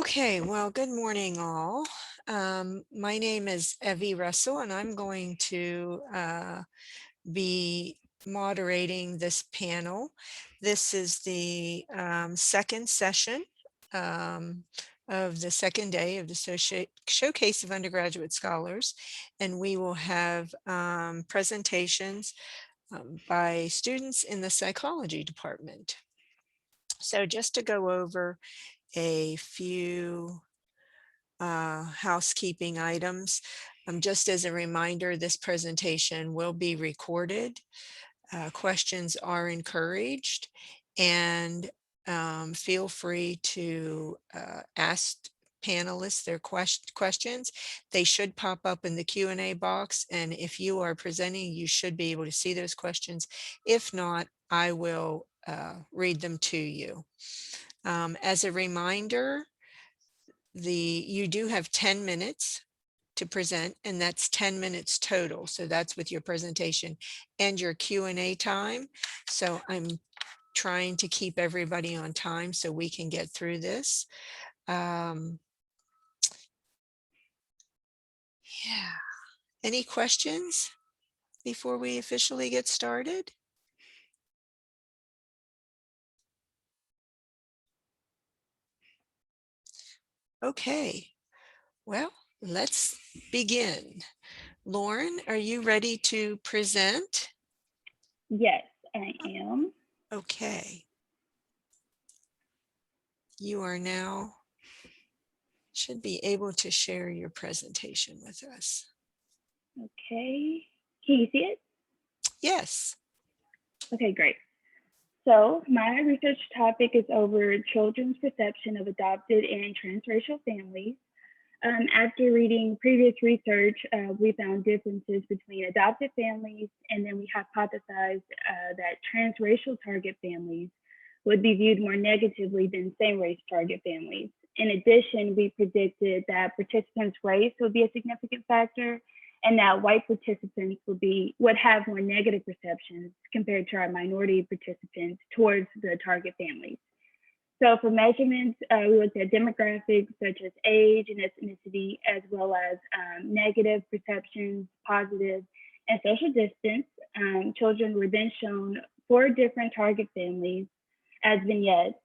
Okay, well, good morning, all. My name is Evie Russell, and I'm going to be moderating this panel. This is the second session of the second day of the Showcase of Undergraduate Scholars, and we will have presentations by students in the psychology department. So just to go over a few housekeeping items. Just as a reminder, this presentation will be recorded. Questions are encouraged, and feel free to ask panelists their questions. They should pop up in the Q&A box, and if you are presenting, you should be able to see those questions. If not, I will read them to you. As a reminder, you do have 10 minutes to present, and that's 10 minutes total. So that's with your presentation and your Q&A time. So I'm trying to keep everybody on time so we can get through this. Yeah. Any questions before we officially get started? Okay, well, let's begin. Loren, are you ready to present? Yes, I am. Okay. You are now should be able to share your presentation with us. Okay. Can you see it? Yes. Okay, great. So my research topic is over children's perception of adopted and transracial families. After reading previous research, we found differences between adopted families, and then we hypothesized that transracial target families would be viewed more negatively than same-race target families. In addition, we predicted that participants' race would be a significant factor, and that white participants would have more negative perceptions compared to our minority participants towards the target families. So for measurements, we looked at demographics such as age and ethnicity, as well as negative perceptions, positive, and social distance. Children were then shown 4 different target families as vignettes.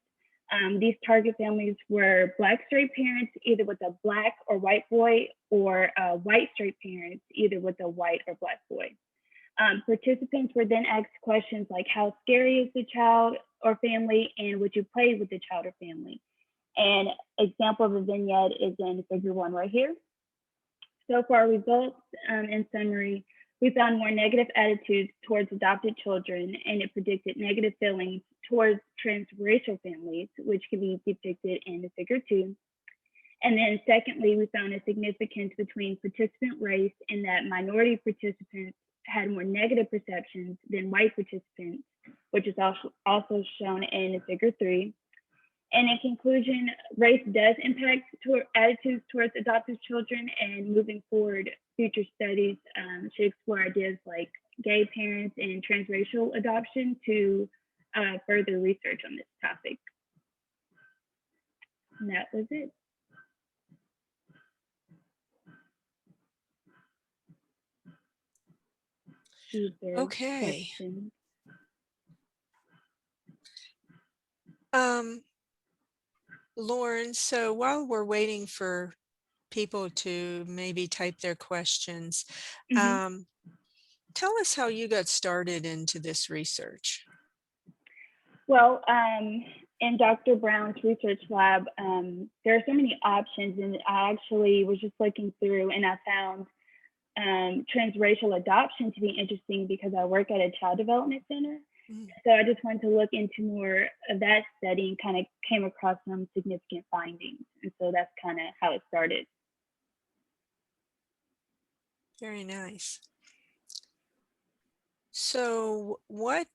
These target families were Black straight parents, either with a Black or white boy, or white straight parents, either with a white or Black boy. Participants were then asked questions like, how scary is the child or family, and would you play with the child or family? An example of a vignette is in figure 1 right here. So for our results, in summary, we found more negative attitudes towards adopted children, and it predicted negative feelings towards transracial families, which can be depicted in the figure 2. And then secondly, we found a significance between participant race in that minority participants had more negative perceptions than white participants, which is also shown in figure 3. And in conclusion, race does impact attitudes towards adopted children, and moving forward, future studies should explore ideas like gay parents and transracial adoption to further research on this topic. And that was it. Okay. Questions? Loren, so while we're waiting for people to maybe type their questions, tell us how you got started into this research. Well, in Dr. Brown's research lab, there are so many options, and I actually was just looking through, and I found transracial adoption to be interesting because I work at a child development center. So I just wanted to look into more of that study and kind of came across some significant findings. And so that's kind of how it started. Very nice. So what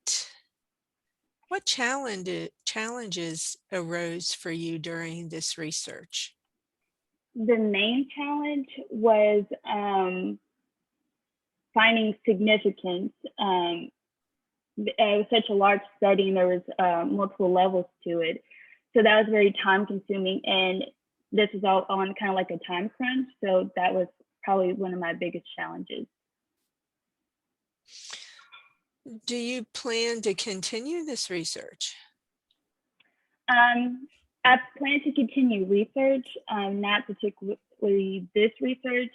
challenges arose for you during this research? The main challenge was finding significance. It was such a large study, and there was multiple levels to it. So that was very time consuming. And this is all on kind of like a time crunch. So that was probably one of my biggest challenges. Do you plan to continue this research? I plan to continue research, not particularly this research.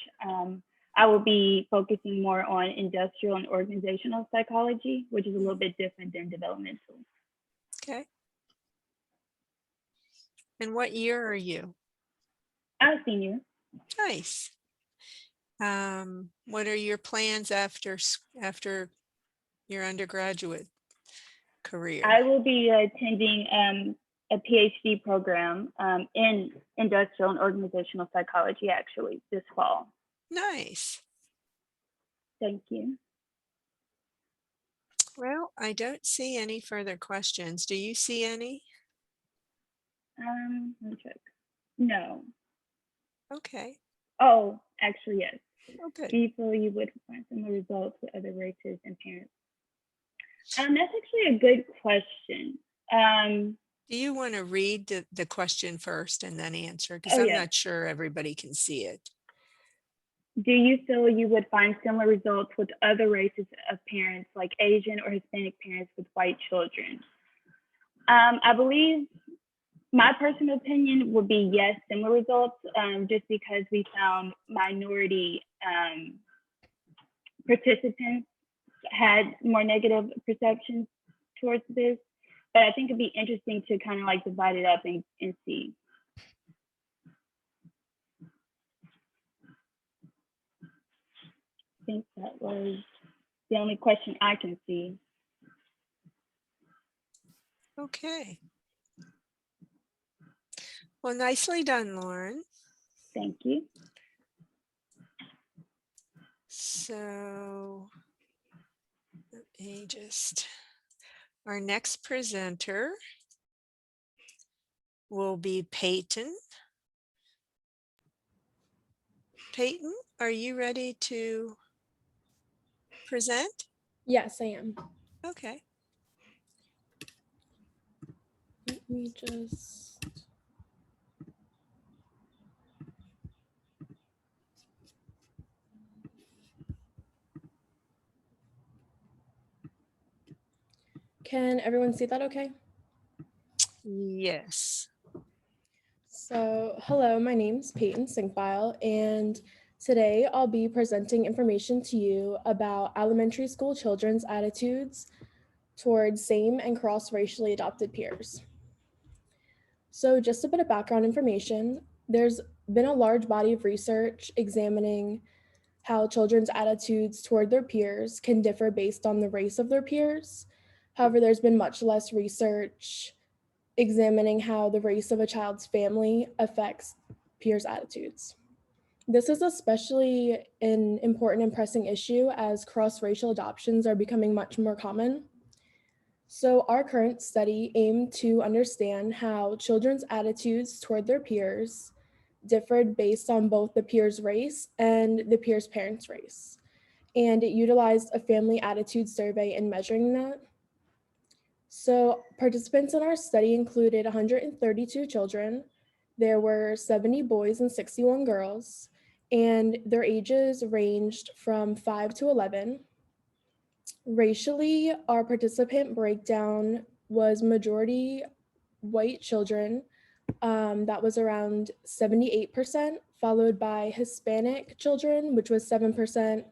I will be focusing more on industrial and organizational psychology, which is a little bit different than developmental. Okay. And what year are you? I'm a senior. Nice. What are your plans after your undergraduate career? I will be attending a PhD program in industrial and organizational psychology, actually, this fall. Nice. Thank you. Well, I don't see any further questions. Do you see any? Let me check. No. Okay. Oh, actually, yes. Oh, good. Do you feel you would find similar results with other races and parents? That's actually a good question. Do you want to read the question first and then answer? Because Oh, I'm yeah. not sure everybody can see it. Do you feel you would find similar results with other races of parents, like Asian or Hispanic parents with white children? I believe my personal opinion would be yes, similar results, just because we found minority participants had more negative perceptions towards this. But I think it'd be interesting to kind of like divide it up and see. I think that was the only question I can see. Okay. Well, nicely done, Loren. Thank you. So let me just, our next presenter will be Payton. Payton, are you ready to present? Yes, I am. Okay. Let me just. Can everyone see that okay? Yes. So, hello, my name's Payton Sinkbeil, and today I'll be presenting information to you about elementary school children's attitudes towards same and cross-racially adopted peers. So just a bit of background information. There's been a large body of research examining how children's attitudes toward their peers can differ based on the race of their peers. However, there's been much less research examining how the race of a child's family affects peers' attitudes. This is especially an important and pressing issue as cross-racial adoptions are becoming much more common. So our current study aimed to understand how children's attitudes toward their peers differed based on both the peer's race and the peer's parents' race. And it utilized a family attitude survey in measuring that. So participants in our study included 132 children. There were 70 boys and 61 girls, and their ages ranged from 5 to 11. Racially, our participant breakdown was majority white children, that was around 78%, followed by Hispanic children, which was 7%,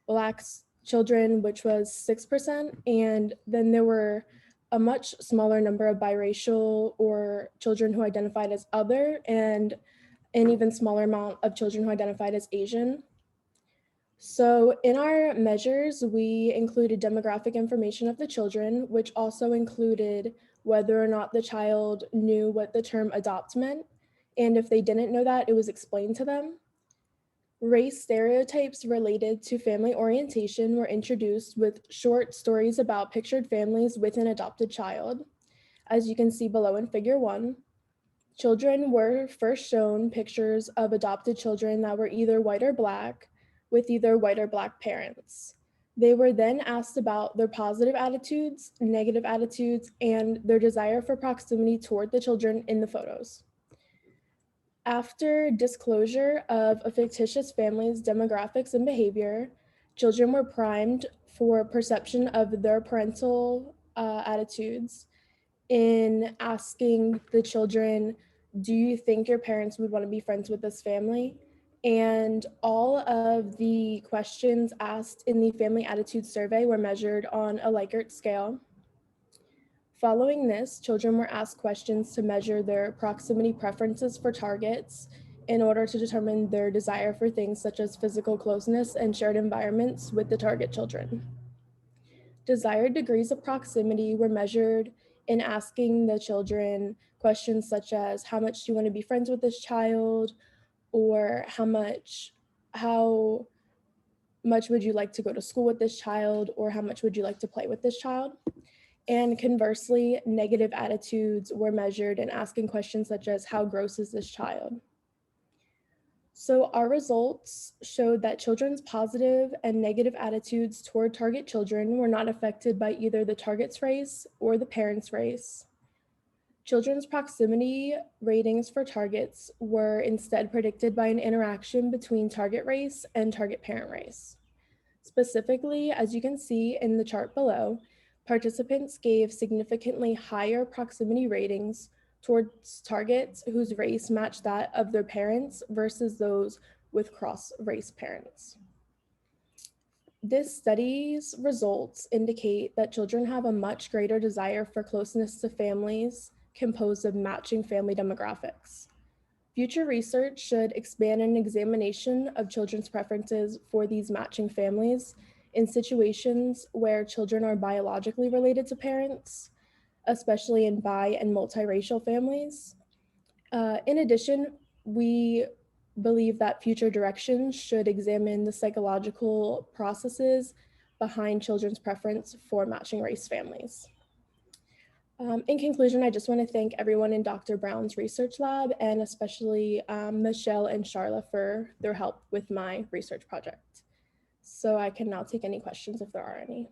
Black children, which was 6%, and then there were a much smaller number of biracial or children who identified as other, and an even smaller amount of children who identified as Asian. So in our measures, we included demographic information of the children, which also included whether or not the child knew what the term adopt meant. And if they didn't know that, it was explained to them. Race stereotypes related to family orientation were introduced with short stories about pictured families with an adopted child. As you can see below in figure 1, children were first shown pictures of adopted children that were either white or Black, with either white or Black parents. They were then asked about their positive attitudes, negative attitudes, and their desire for proximity toward the children in the photos. After disclosure of a fictitious family's demographics and behavior, children were primed for perception of their parental attitudes in asking the children, do you think your parents would want to be friends with this family? And all of the questions asked in the family attitude survey were measured on a Likert scale. Following this, children were asked questions to measure their proximity preferences for targets in order to determine their desire for things such as physical closeness and shared environments with the target children. Desired degrees of proximity were measured in asking the children questions such as how much do you want to be friends with this child, or how much would you like to go to school with this child, or how much would you like to play with this child. And conversely, negative attitudes were measured in asking questions such as how gross is this child. So our results showed that children's positive and negative attitudes toward target children were not affected by either the target's race or the parent's race. Children's proximity ratings for targets were instead predicted by an interaction between target race and target parent race. Specifically, as you can see in the chart below, participants gave significantly higher proximity ratings towards targets whose race matched that of their parents versus those with cross-race parents. This study's results indicate that children have a much greater desire for closeness to families composed of matching family demographics. Future research should expand an examination of children's preferences for these matching families in situations where children are biologically related to parents, especially in bi and multiracial families. In addition, we believe that future directions should examine the psychological processes behind children's preference for matching race families. In conclusion, I just want to thank everyone in Dr. Brown's research lab, and especially Michelle and Charla for their help with my research project. So I can now take any questions if there are any.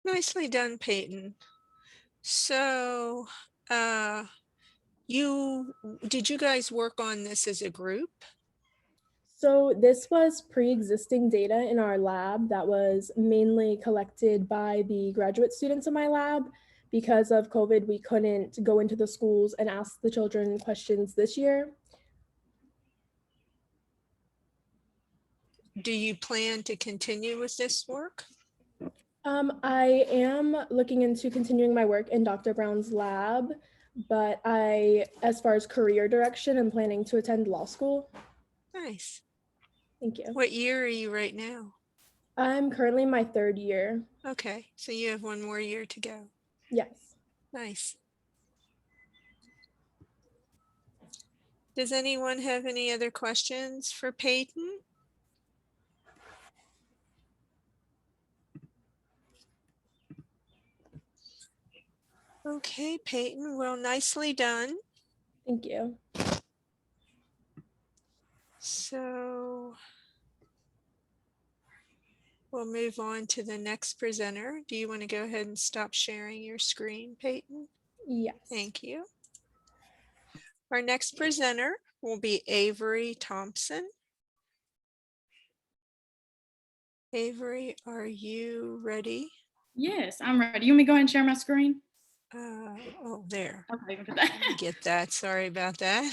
Nicely done, Payton. So did you guys work on this as a group? So this was pre-existing data in our lab that was mainly collected by the graduate students in my lab. Because of COVID, we couldn't go into the schools and ask the children questions this year. Do you plan to continue with this work? I am looking into continuing my work in Dr. Brown's lab, but as far as career direction, I'm planning to attend law school. Nice. Thank you. What year are you right now? I'm currently in my third year. Okay, so you have one more year to go. Yes. Nice. Does anyone have any other questions for Payton? Okay, Payton, well, nicely done. Thank you. So we'll move on to the next presenter. Do you want to go ahead and stop sharing your screen, Payton? Yes. Thank you. Our next presenter will be Avery Thompson. Avery, are you ready? Yes, I'm ready. You want me to go ahead and share my screen? Oh, there. Okay, for that. Get that. Sorry about that.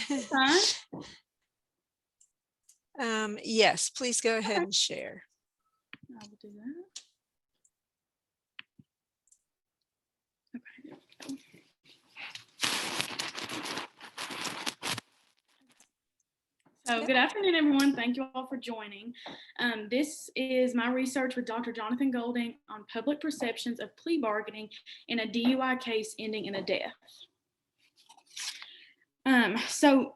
Fine. Yes, please go ahead and share. I will do that. Okay, there we go. So good afternoon, everyone. Thank you all for joining. This is my research with Dr. Jonathan Golding on public perceptions of plea bargaining in a DUI case ending in a death. So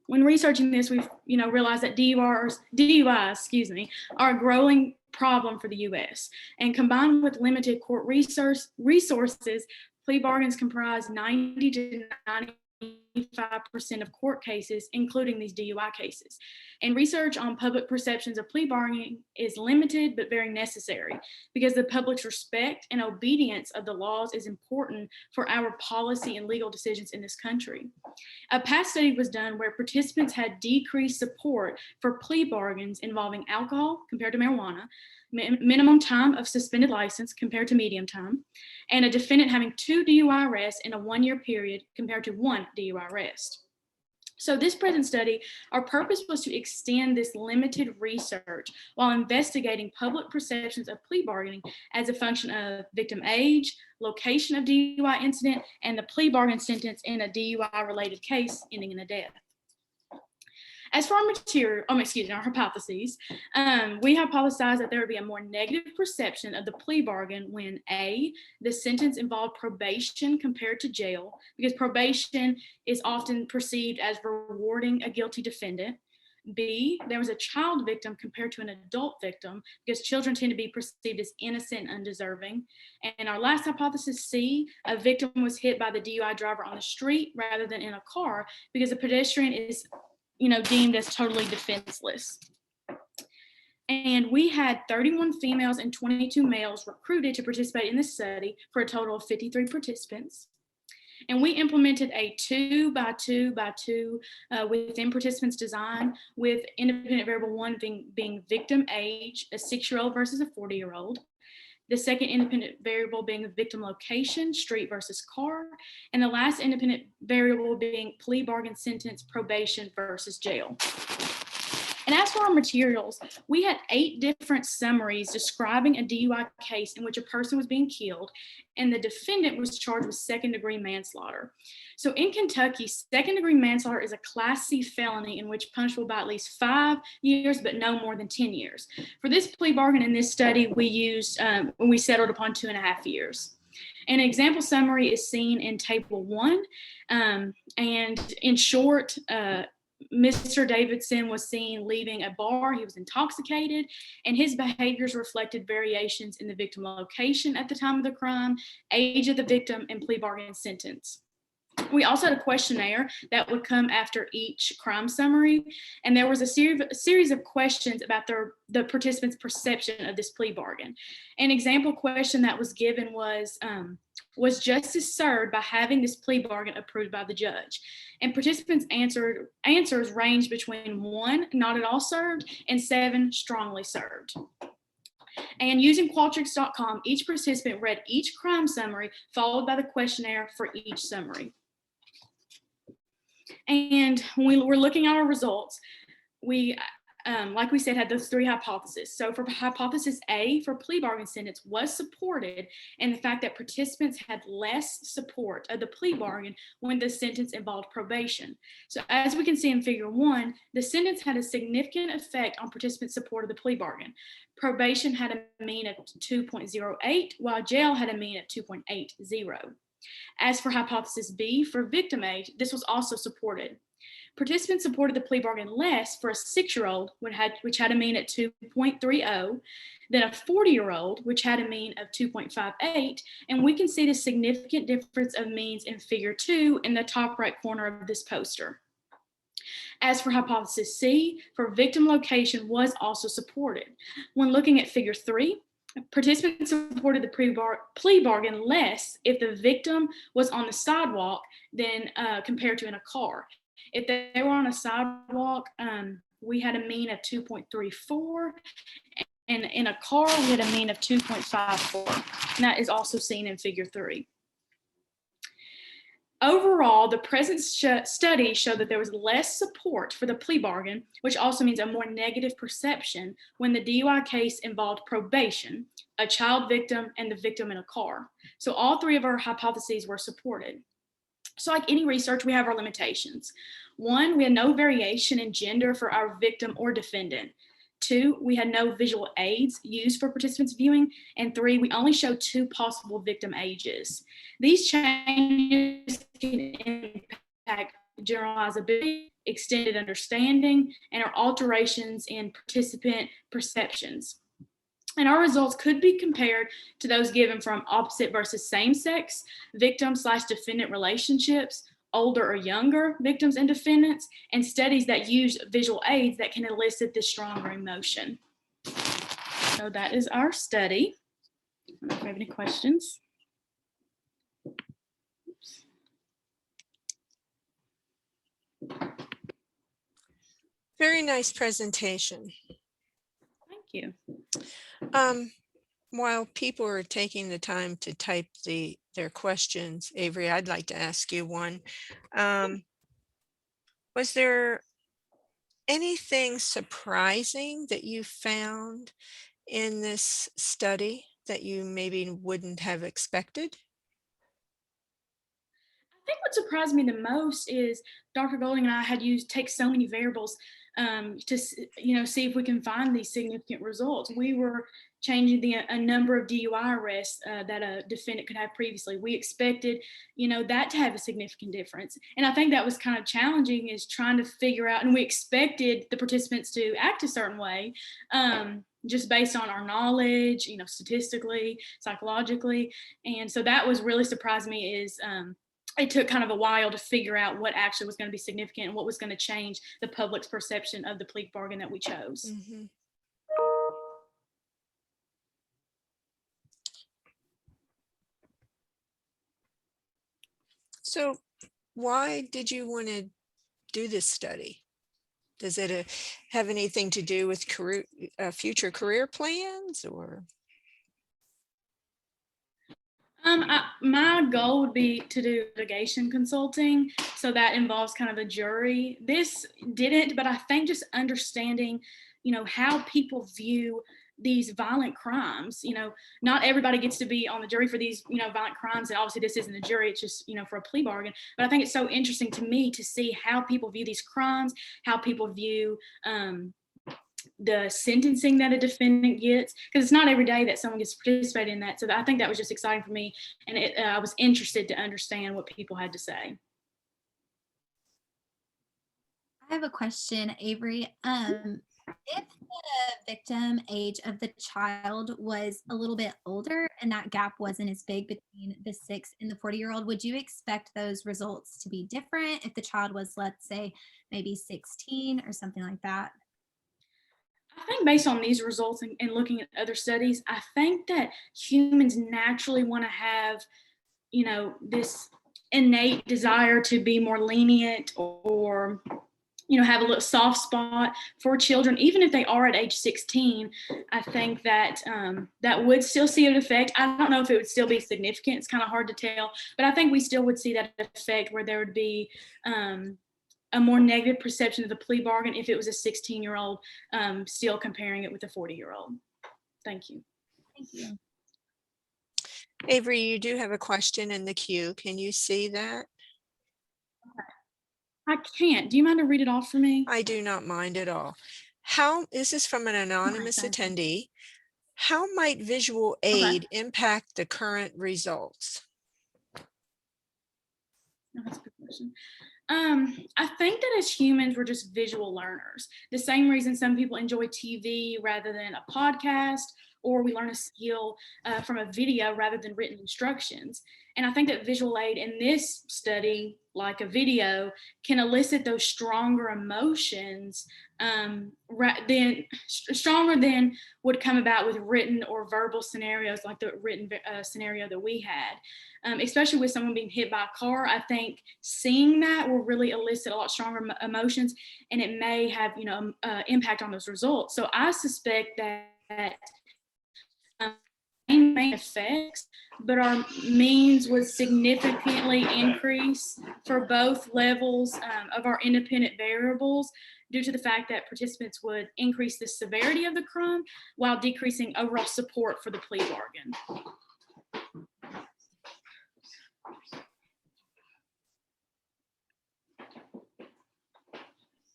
when researching this, we've realized that DUIs, are a growing problem for the U.S. And combined with limited court resources, plea bargains comprise 90 to 95% of court cases, including these DUI cases. And research on public perceptions of plea bargaining is limited but very necessary because the public's respect and obedience of the laws is important for our policy and legal decisions in this country. A past study was done where participants had decreased support for plea bargains involving alcohol compared to marijuana, minimum time of suspended license compared to medium time, and a defendant having 2 DUI arrests in a 1-year period compared to 1 DUI arrest. So this present study, our purpose was to extend this limited research while investigating public perceptions of plea bargaining as a function of victim age, location of DUI incident, and the plea bargain sentence in a DUI-related case ending in a death. As for our our hypotheses, we hypothesized that there would be a more negative perception of the plea bargain when A, the sentence involved probation compared to jail, because probation is often perceived as rewarding a guilty defendant. B, there was a child victim compared to an adult victim, because children tend to be perceived as innocent and undeserving. And our last hypothesis, C, a victim was hit by the DUI driver on the street rather than in a car, because a pedestrian is deemed as totally defenseless. And we had 31 females and 22 males recruited to participate in this study for a total of 53 participants. And we implemented a 2x2x2 within participants design, with independent variable 1 being victim age, a 6-year-old versus a 40-year-old. The second independent variable being victim location, street versus car, and the last independent variable being plea bargain sentence, probation versus jail. And as for our materials, we had 8 different summaries describing a DUI case in which a person was being killed, and the defendant was charged with second-degree manslaughter. So in Kentucky, second-degree manslaughter is a Class C felony in which punishable by at least 5 years, but no more than 10 years. For this plea bargain in this study, we settled upon 2.5 years. An example summary is seen in Table 1, and in short, Mr. Davidson was seen leaving a bar. He was intoxicated, and his behaviors reflected variations in the victim location at the time of the crime, age of the victim, and plea bargain sentence. We also had a questionnaire that would come after each crime summary, and there was a series of questions about the participants' perception of this plea bargain. An example question that was given was justice served by having this plea bargain approved by the judge? And participants' answers ranged between 1, not at all served, and 7, strongly served. And using Qualtrics.com, each participant read each crime summary followed by the questionnaire for each summary. And when we were looking at our results, we, like we said, had those 3 hypotheses. So for hypothesis A, for plea bargain sentence, was supported in the fact that participants had less support of the plea bargain when the sentence involved probation. So as we can see in Figure 1, the sentence had a significant effect on participants' support of the plea bargain. Probation had a mean of 2.08, while jail had a mean of 2.80. As for hypothesis B, for victim age, this was also supported. Participants supported the plea bargain less for a 6-year-old, which had a mean at 2.30, than a 40-year-old, which had a mean of 2.58, and we can see the significant difference of means in Figure 2 in the top right corner of this poster. As for hypothesis C, for victim location was also supported. When looking at Figure 3, participants supported the plea bargain less if the victim was on the sidewalk than compared to in a car. If they were on a sidewalk, we had a mean of 2.34, and in a car, we had a mean of 2.54. And that is also seen in Figure 3. Overall, the present study showed that there was less support for the plea bargain, which also means a more negative perception when the DUI case involved probation, a child victim, and the victim in a car. So all 3 of our hypotheses were supported. So like any research, we have our limitations. 1, we had no variation in gender for our victim or defendant. 2, we had no visual aids used for participants' viewing. And 3, we only showed 2 possible victim ages. These changes can impact generalizability, extended understanding, and our alterations in participant perceptions. And our results could be compared to those given from opposite versus same-sex, victim/defendant relationships, older or younger victims and defendants, and studies that use visual aids that can elicit this stronger emotion. So that is our study. I don't know if we have any questions. Very nice presentation. Thank you. While people are taking the time to type their questions, Avery, I'd like to ask you one. Was there anything surprising that you found in this study that you maybe wouldn't have expected? I think what surprised me the most is Dr. Golding and I had take so many variables to see if we can find these significant results. We were changing a number of DUI arrests that a defendant could have previously. We expected, that to have a significant difference. And I think that was kind of challenging, is trying to figure out, and we expected the participants to act a certain way, just based on our knowledge, statistically, psychologically. And so that was really surprised me, is it took kind of a while to figure out what actually was going to be significant and what was going to change the public's perception of the plea bargain that we chose. Mm-hmm. So why did you want to do this study? Does it have anything to do with future career plans, or? My goal would be to do litigation consulting. So that involves kind of a jury. This didn't, but I think just understanding, how people view these violent crimes. Not everybody gets to be on the jury for these, violent crimes. And obviously this isn't a jury, it's just, for a plea bargain. But I think it's so interesting to me to see how people view these crimes, how people view the sentencing that a defendant gets, because it's not every day that someone gets to participate in that. So I think that was just exciting for me, and I was interested to understand what people had to say. I have a question, Avery. If the victim age of the child was a little bit older and that gap wasn't as big between the 6 and the 40-year-old, would you expect those results to be different if the child was, let's say, maybe 16 or something like that? I think based on these results and looking at other studies, I think that humans naturally want to have, this innate desire to be more lenient or have a little soft spot for children, even if they are at age 16. I think that that would still see an effect. I don't know if it would still be significant. It's kind of hard to tell, but I think we still would see that effect where there would be a more negative perception of the plea bargain if it was a 16-year-old still comparing it with a 40-year-old. Thank you. Thank you. Avery, you do have a question in the queue. Can you see that? I can't. Do you mind to read it off for me? I do not mind at all. This is from an anonymous attendee. How might visual aid impact the current results? Oh, that's a good question. I think that as humans, we're just visual learners. The same reason some people enjoy TV rather than a podcast, or we learn a skill from a video rather than written instructions. And I think that visual aid in this study, like a video, can elicit those stronger emotions stronger than would come about with written or verbal scenarios like the written scenario that we had. Especially with someone being hit by a car, I think seeing that will really elicit a lot stronger emotions, and it may have, impact on those results. So I suspect that main effects, but our means would significantly increase for both levels of our independent variables, due to the fact that participants would increase the severity of the crime while decreasing overall support for the plea bargain.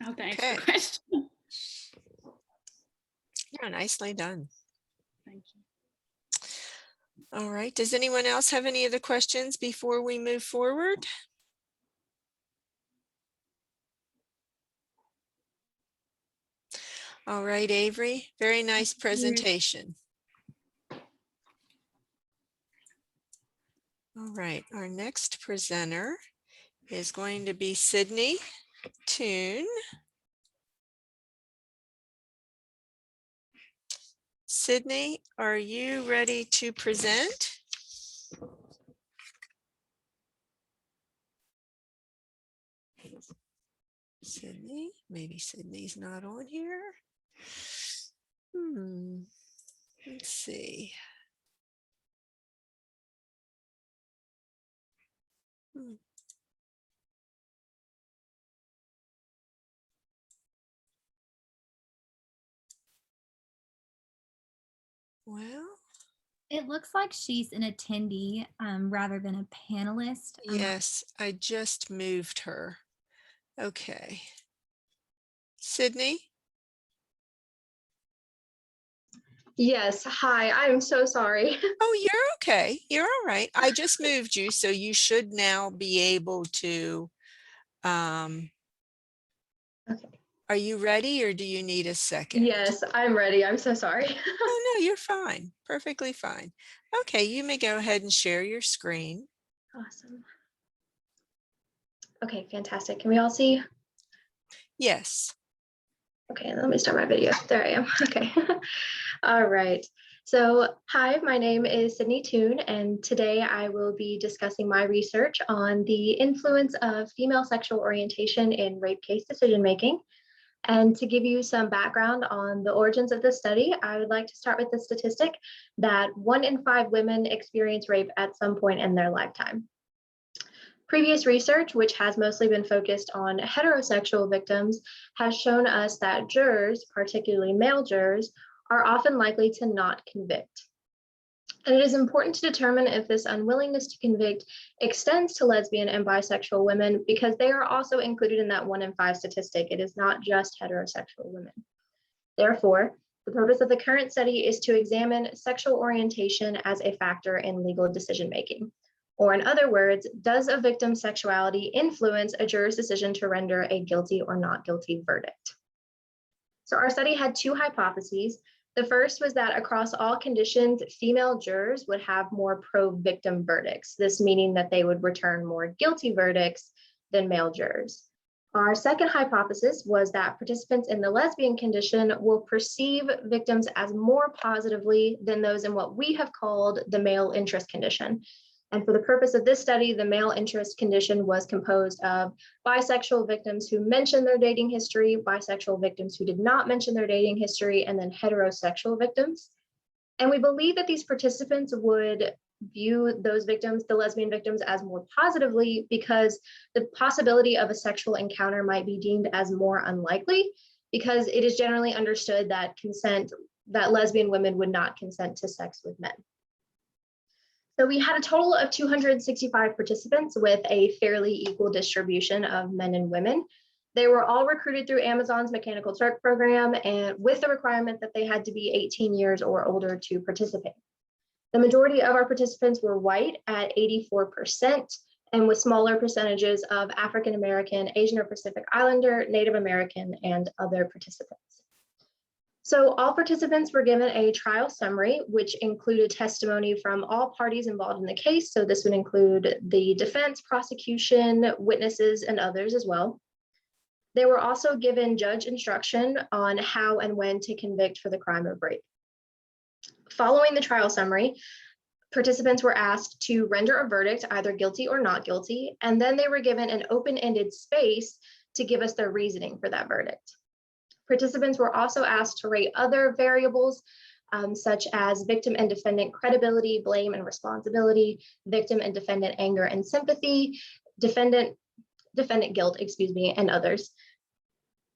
I hope that answers the question. Yeah, nicely done. Thank you. All right. Does anyone else have any other questions before we move forward? All right, Avery, very nice presentation. All right, our next presenter is going to be Sidney Toon. Sidney, are you ready to present? Sidney, maybe Sidney's not on here. Let's see. Well, It looks like she's an attendee rather than a panelist. yes, I just moved her. Okay. Sydney? Yes, hi, I'm so sorry. Oh, you're okay. You're all right. I just moved you, so you should now be able to. Okay. Are you ready or do you need a second? Yes, I'm ready. I'm so sorry. Oh, no, you're fine. Perfectly fine. Okay, you may go ahead and share your screen. Awesome. Okay, fantastic. Can we all see? Yes. Okay, let me start my video. There I am. Okay. All right. So, hi, my name is Sidney Toon, and today I will be discussing my research on the influence of female sexual orientation in rape case decision-making. And to give you some background on the origins of this study, I would like to start with the statistic that 1 in 5 women experience rape at some point in their lifetime. Previous research, which has mostly been focused on heterosexual victims, has shown us that jurors, particularly male jurors, are often likely to not convict. And it is important to determine if this unwillingness to convict extends to lesbian and bisexual women because they are also included in that 1 in 5 statistic. It is not just heterosexual women. Therefore, the purpose of the current study is to examine sexual orientation as a factor in legal decision-making. Or in other words, does a victim's sexuality influence a juror's decision to render a guilty or not guilty verdict? So our study had 2 hypotheses. The first was that across all conditions, female jurors would have more pro-victim verdicts, this meaning that they would return more guilty verdicts than male jurors. Our second hypothesis was that participants in the lesbian condition will perceive victims as more positively than those in what we have called the male interest condition. And for the purpose of this study, the male interest condition was composed of bisexual victims who mentioned their dating history, bisexual victims who did not mention their dating history, and then heterosexual victims. And we believe that these participants would view those victims, the lesbian victims, as more positively because the possibility of a sexual encounter might be deemed as more unlikely because it is generally understood that lesbian women would not consent to sex with men. So we had a total of 265 participants with a fairly equal distribution of men and women. They were all recruited through Amazon's Mechanical Turk program and with the requirement that they had to be 18 years or older to participate. The majority of our participants were white at 84% and with smaller percentages of African American, Asian or Pacific Islander, Native American, and other participants. So all participants were given a trial summary, which included testimony from all parties involved in the case. So this would include the defense, prosecution, witnesses, and others as well. They were also given judge instruction on how and when to convict for the crime of rape. Following the trial summary, participants were asked to render a verdict, either guilty or not guilty, and then they were given an open-ended space to give us their reasoning for that verdict. Participants were also asked to rate other variables, such as victim and defendant credibility, blame and responsibility, victim and defendant anger and sympathy, defendant guilt, and others.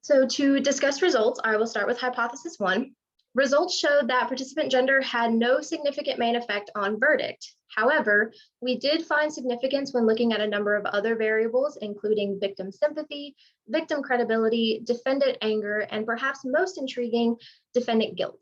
So to discuss results, I will start with hypothesis 1. Results showed that participant gender had no significant main effect on verdict. However, we did find significance when looking at a number of other variables, including victim sympathy, victim credibility, defendant anger, and perhaps most intriguing, defendant guilt.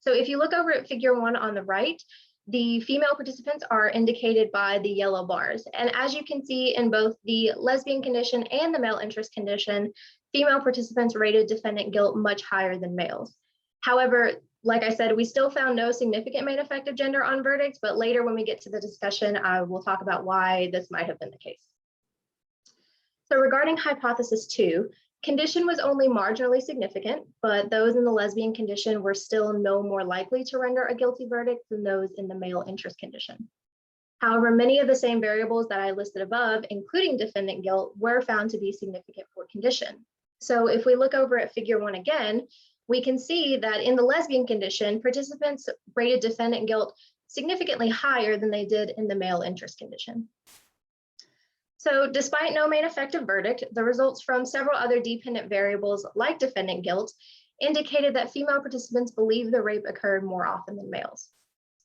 So if you look over at figure 1 on the right, the female participants are indicated by the yellow bars. And as you can see in both the lesbian condition and the male interest condition, female participants rated defendant guilt much higher than males. However, like I said, we still found no significant main effect of gender on verdicts, but later when we get to the discussion, I will talk about why this might have been the case. So regarding hypothesis 2, condition was only marginally significant, but those in the lesbian condition were still no more likely to render a guilty verdict than those in the male interest condition. However, many of the same variables that I listed above, including defendant guilt, were found to be significant for condition. So if we look over at figure 1 again, we can see that in the lesbian condition, participants rated defendant guilt significantly higher than they did in the male interest condition. So despite no main effective verdict, the results from several other dependent variables like defendant guilt indicated that female participants believe the rape occurred more often than males.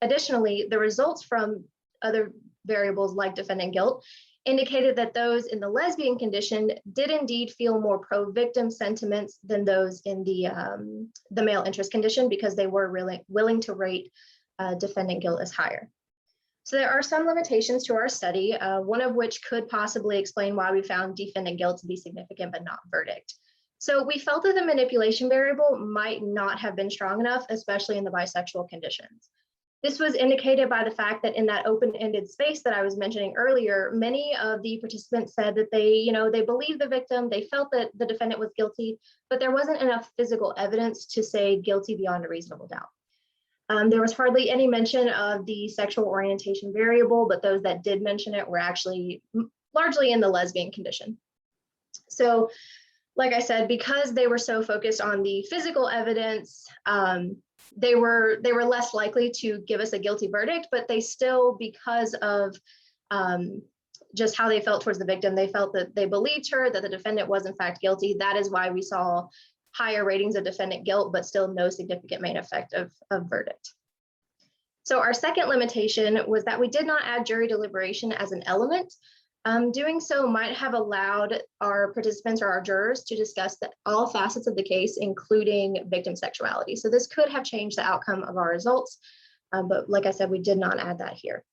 Additionally, the results from other variables like defendant guilt indicated that those in the lesbian condition did indeed feel more pro-victim sentiments than those in the male interest condition, because they were really willing to rate defendant guilt as higher. So there are some limitations to our study, one of which could possibly explain why we found defendant guilt to be significant but not verdict. So we felt that the manipulation variable might not have been strong enough, especially in the bisexual conditions. This was indicated by the fact that in that open-ended space that I was mentioning earlier, many of the participants said that they believed the victim, they felt that the defendant was guilty, but there wasn't enough physical evidence to say guilty beyond a reasonable doubt. There was hardly any mention of the sexual orientation variable, but those that did mention it were actually largely in the lesbian condition. So, like I said, because they were so focused on the physical evidence, they were less likely to give us a guilty verdict, but they still, because of just how they felt towards the victim, they felt that they believed her, that the defendant was in fact guilty. That is why we saw higher ratings of defendant guilt, but still no significant main effect of verdict. So our second limitation was that we did not add jury deliberation as an element. Doing so might have allowed our participants or our jurors to discuss all facets of the case, including victim sexuality. So this could have changed the outcome of our results, but like I said, we did not add that here.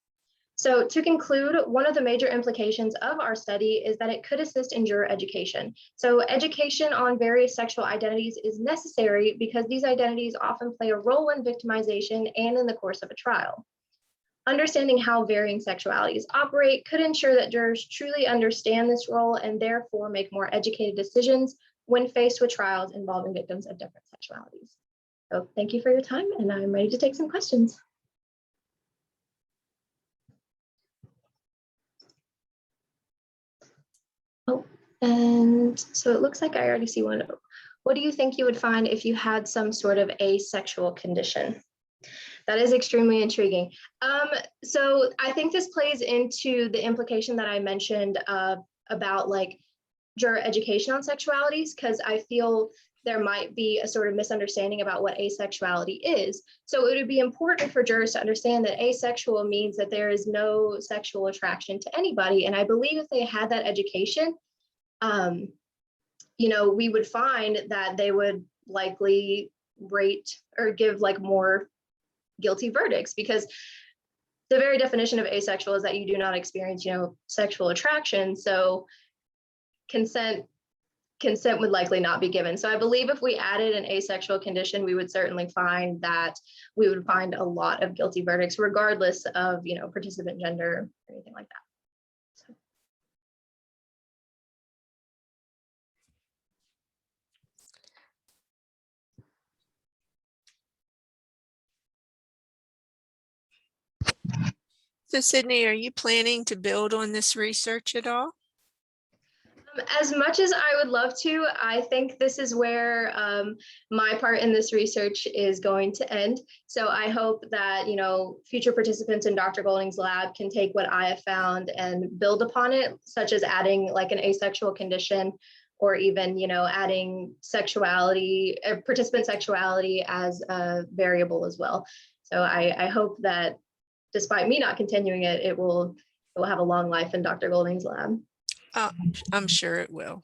So to conclude, one of the major implications of our study is that it could assist in juror education. So education on various sexual identities is necessary because these identities often play a role in victimization and in the course of a trial. Understanding how varying sexualities operate could ensure that jurors truly understand this role and therefore make more educated decisions when faced with trials involving victims of different sexualities. So thank you for your time, and I'm ready to take some questions. Oh, and so it looks like I already see one. What do you think you would find if you had some sort of asexual condition? That is extremely intriguing. So I think this plays into the implication that I mentioned about like juror education on sexualities, because I feel there might be a sort of misunderstanding about what asexuality is. So it would be important for jurors to understand that asexual means that there is no sexual attraction to anybody. And I believe if they had that education, we would find that they would likely rate or give like more guilty verdicts, because the very definition of asexual is that you do not experience, sexual attraction. So consent would likely not be given. So I believe if we added an asexual condition, we would certainly find that we would find a lot of guilty verdicts, regardless of, participant gender or anything like that. So. So Sydney, are you planning to build on this research at all? As much as I would love to, I think this is where my part in this research is going to end. So I hope that, future participants in Dr. Golding's lab can take what I have found and build upon it, such as adding like an asexual condition, or even, adding sexuality, participant sexuality as a variable as well. So I hope that despite me not continuing it, it will have a long life in Dr. Golding's lab. I'm sure it will.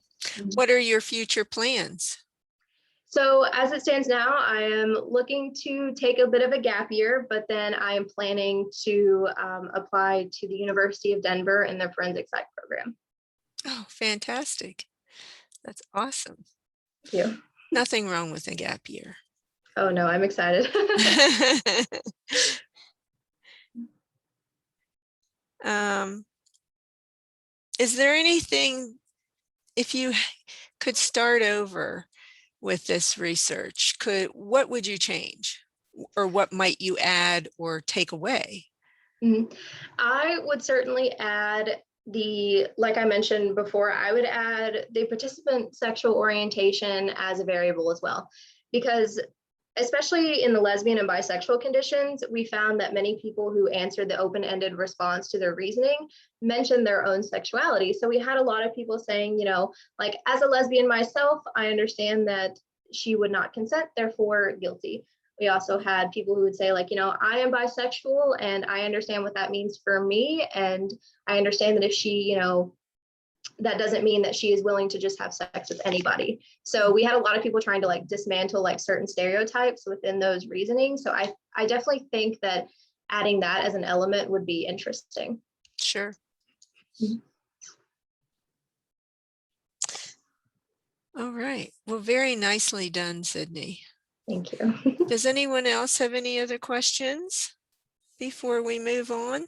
What are your future plans? So as it stands now, I am looking to take a bit of a gap year, but then I am planning to apply to the University of Denver in their forensic psych program. Oh, fantastic. That's awesome. Thank you. Nothing wrong with a gap year. Oh no, I'm excited. Is there anything if you could start over with this research, what would you change? Or what might you add or take away? I would certainly add like I mentioned before, I would add the participant sexual orientation as a variable as well, because especially in the lesbian and bisexual conditions, we found that many people who answered the open-ended response to their reasoning mentioned their own sexuality. So we had a lot of people saying, like, as a lesbian myself, I understand that she would not consent, therefore guilty. We also had people who would say, like, I am bisexual and I understand what that means for me. And I understand that if she, that doesn't mean that she is willing to just have sex with anybody. So we had a lot of people trying to like dismantle like certain stereotypes within those reasonings. So I definitely think that adding that as an element would be interesting. Sure. All right. Well, very nicely done, Sidney. Thank you. Does anyone else have any other questions before we move on?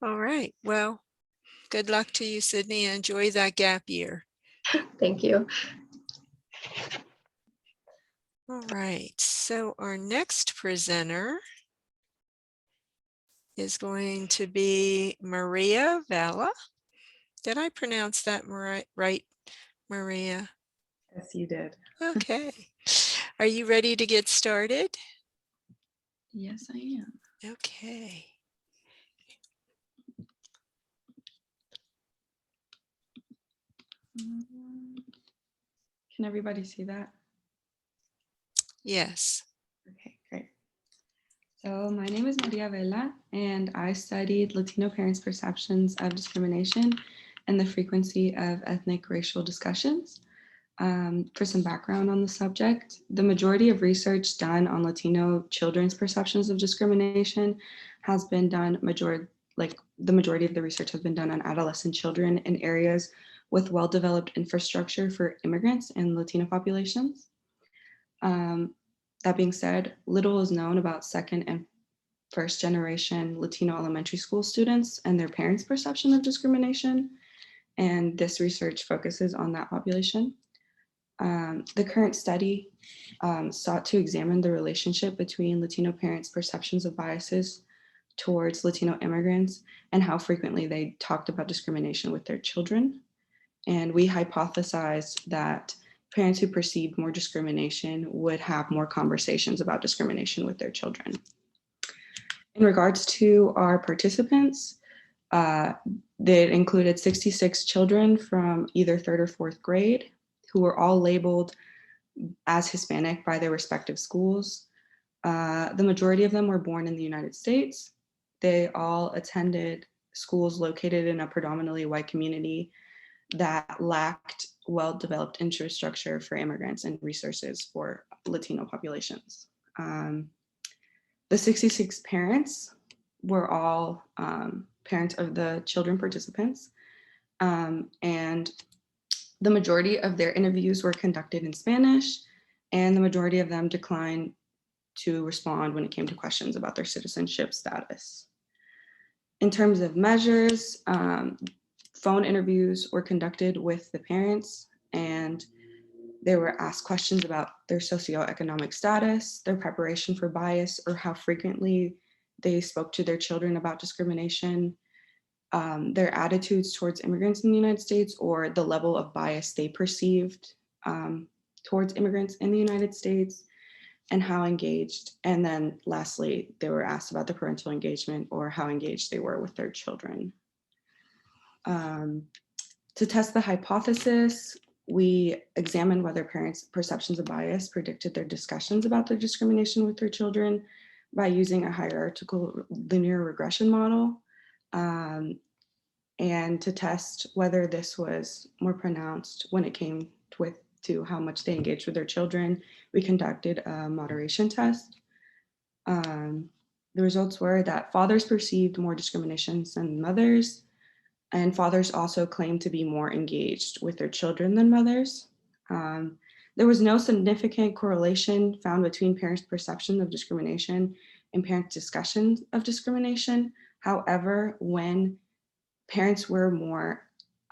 All right. Well, good luck to you, Sidney. Enjoy that gap year. Thank you. All right. So our next presenter is going to be Maria Vela. Did I pronounce that right, Maria? Yes, you did. Okay. Are you ready to get started? Yes, I am. Okay. Can everybody see that? Yes. Okay, great. So my name is Maria Vela, and I studied Latino parents' perceptions of discrimination and the frequency of ethnic racial discussions. For some background on the subject, the majority of research done on Latino children's perceptions of discrimination has been done, the majority of the research has been done on adolescent children in areas with well-developed infrastructure for immigrants and Latino populations. That being said, little is known about second and first generation Latino elementary school students and their parents' perception of discrimination, and this research focuses on that population. The current study sought to examine the relationship between Latino parents' perceptions of biases towards Latino immigrants and how frequently they talked about discrimination with their children. And we hypothesized that parents who perceived more discrimination would have more conversations about discrimination with their children. In regards to our participants, they included 66 children from either third or fourth grade who were all labeled as Hispanic by their respective schools. The majority of them were born in the United States. They all attended schools located in a predominantly white community that lacked well-developed infrastructure for immigrants and resources for Latino populations. The 66 parents were all parents of the children participants, and the majority of their interviews were conducted in Spanish, and the majority of them declined to respond when it came to questions about their citizenship status. In terms of measures, phone interviews were conducted with the parents, and they were asked questions about their socioeconomic status, their preparation for bias, or how frequently they spoke to their children about discrimination, their attitudes towards immigrants in the United States, or the level of bias they perceived towards immigrants in the United States, and how engaged. And then lastly, they were asked about the parental engagement or how engaged they were with their children. To test the hypothesis, we examined whether parents' perceptions of bias predicted their discussions about their discrimination with their children by using a hierarchical linear regression model, and to test whether this was more pronounced when it came to how much they engaged with their children. We conducted a moderation test. The results were that fathers perceived more discriminations than mothers, and fathers also claimed to be more engaged with their children than mothers. There was no significant correlation found between parents' perception of discrimination and parents' discussion of discrimination. However, when parents were more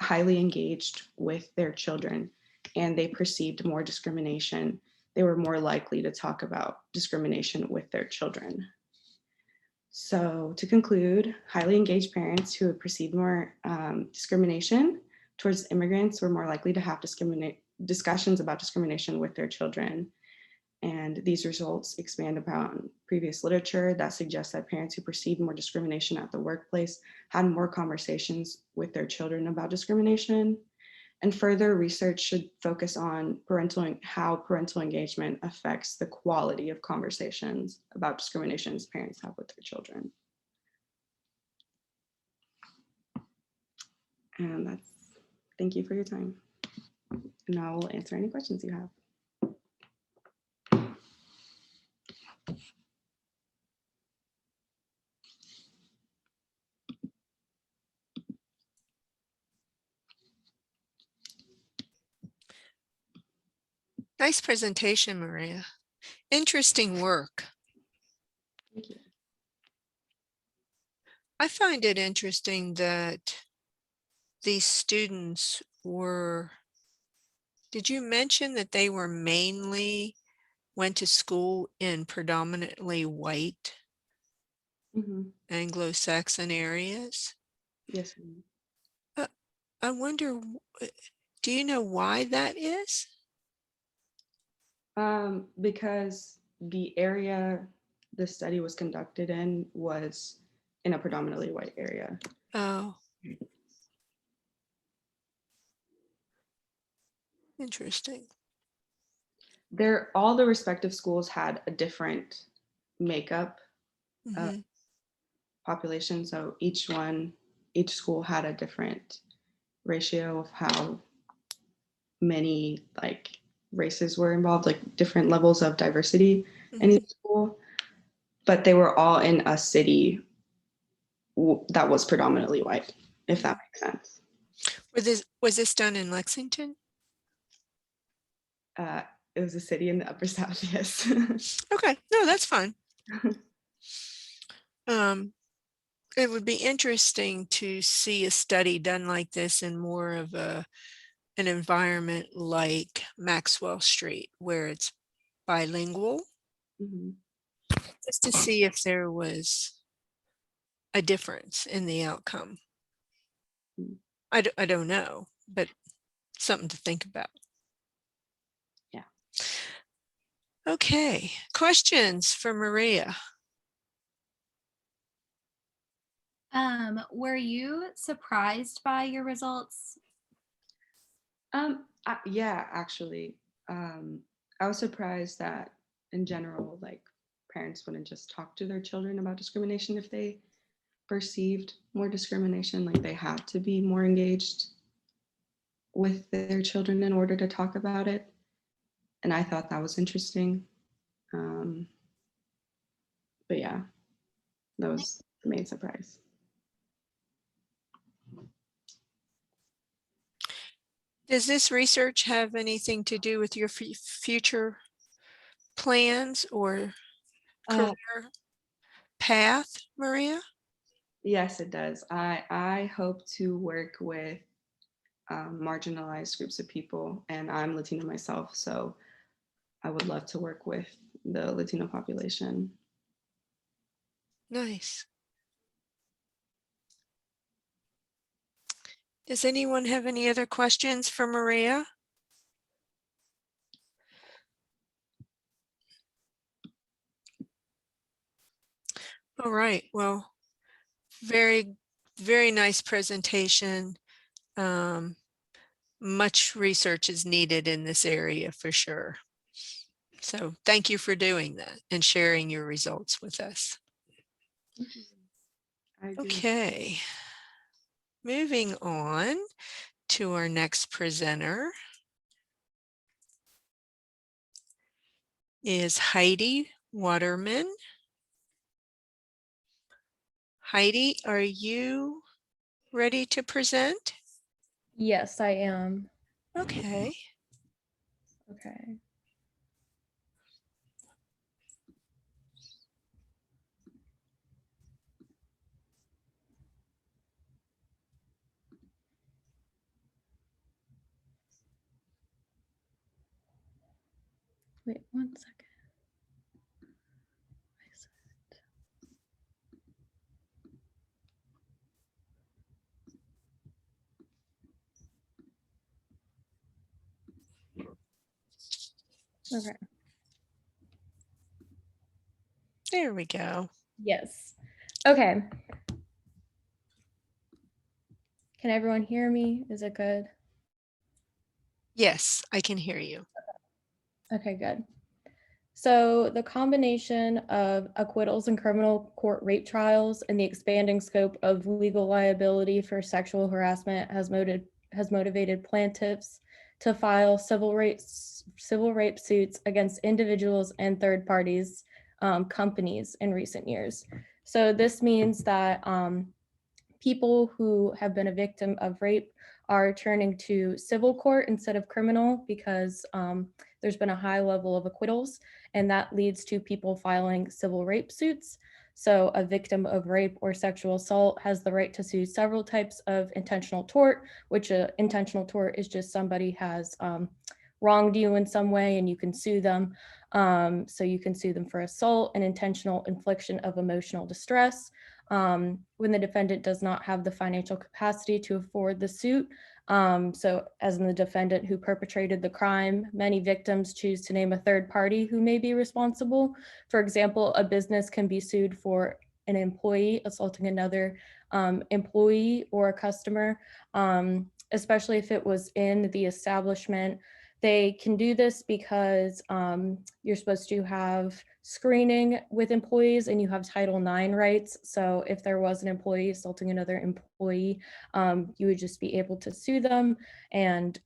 highly engaged with their children and they perceived more discrimination, they were more likely to talk about discrimination with their children. So to conclude, highly engaged parents who perceived more discrimination towards immigrants were more likely to have discussions about discrimination with their children. And these results expand upon previous literature that suggests that parents who perceived more discrimination at the workplace had more conversations with their children about discrimination. And further research should focus on how parental engagement affects the quality of conversations about discriminations parents have with their children. And thank you for your time. And I will answer any questions you have. Nice presentation, Maria. Interesting work. Thank you. I find it interesting that these students did you mention that they went to school in predominantly white Anglo-Saxon areas? Yes, ma'am. I wonder, do you know why that is? Because the area the study was conducted in was in a predominantly white area. Oh. Interesting. All the respective schools had a different makeup of population. So each school had a different ratio of how many races were involved, like different levels of diversity in each school. But they were all in a city that was predominantly white, if that makes sense. Was this done in Lexington? It was a city in the Upper South, yes. Okay, no, that's fine. It would be interesting to see a study done like this in more of an environment like Maxwell Street, where it's bilingual, just to see if there was a difference in the outcome. I don't know, but something to think about. Yeah. Okay, questions for Maria? Were you surprised by your results? Yeah, actually. I was surprised that in general, parents wouldn't just talk to their children about discrimination if they perceived more discrimination, like they had to be more engaged with their children in order to talk about it. And I thought that was interesting. But yeah, that was the main surprise. Does this research have anything to do with your future plans or career path, Maria? Yes, it does. I hope to work with marginalized groups of people, and I'm Latina myself, so I would love to work with the Latino population. Nice. Does anyone have any other questions for Maria? All right, well, very, very nice presentation. Much research is needed in this area for sure. So thank you for doing that and sharing your results with us. Okay, moving on to our next presenter is Heidi Waterman. Heidi, are you ready to present? Yes, I am. Okay. Okay. Wait 1 second. Okay. There we go. Yes. Okay. Can everyone hear me? Is it good? Yes, I can hear you. Okay, good. So the combination of acquittals in criminal court rape trials and the expanding scope of legal liability for sexual harassment has motivated plaintiffs to file civil rape suits against individuals and third parties, companies in recent years. So this means that people who have been a victim of rape are turning to civil court instead of criminal because there's been a high level of acquittals, and that leads to people filing civil rape suits. So a victim of rape or sexual assault has the right to sue several types of intentional tort, which intentional tort is just somebody has wronged you in some way and you can sue them. So you can sue them for assault and intentional infliction of emotional distress. When the defendant does not have the financial capacity to afford the suit. So as in the defendant who perpetrated the crime, many victims choose to name a third party who may be responsible. For example, a business can be sued for an employee assaulting another employee or a customer, especially if it was in the establishment. They can do this because you're supposed to have screening with employees and you have Title IX rights. So if there was an employee assaulting another employee, you would just be able to sue them. And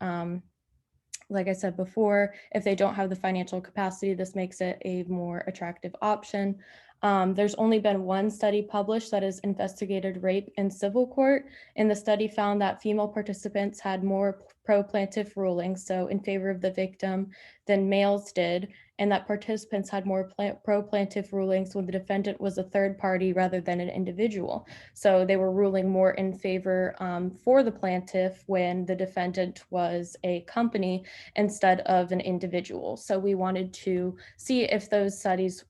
like I said before, if they don't have the financial capacity, this makes it a more attractive option. There's only been one study published that has investigated rape in civil court, and the study found that female participants had more pro-plaintiff rulings, so in favor of the victim, than males did, and that participants had more pro-plaintiff rulings when the defendant was a third party rather than an individual. So they were ruling more in favor for the plaintiff when the defendant was a company instead of an individual. So we wanted to see if those studies,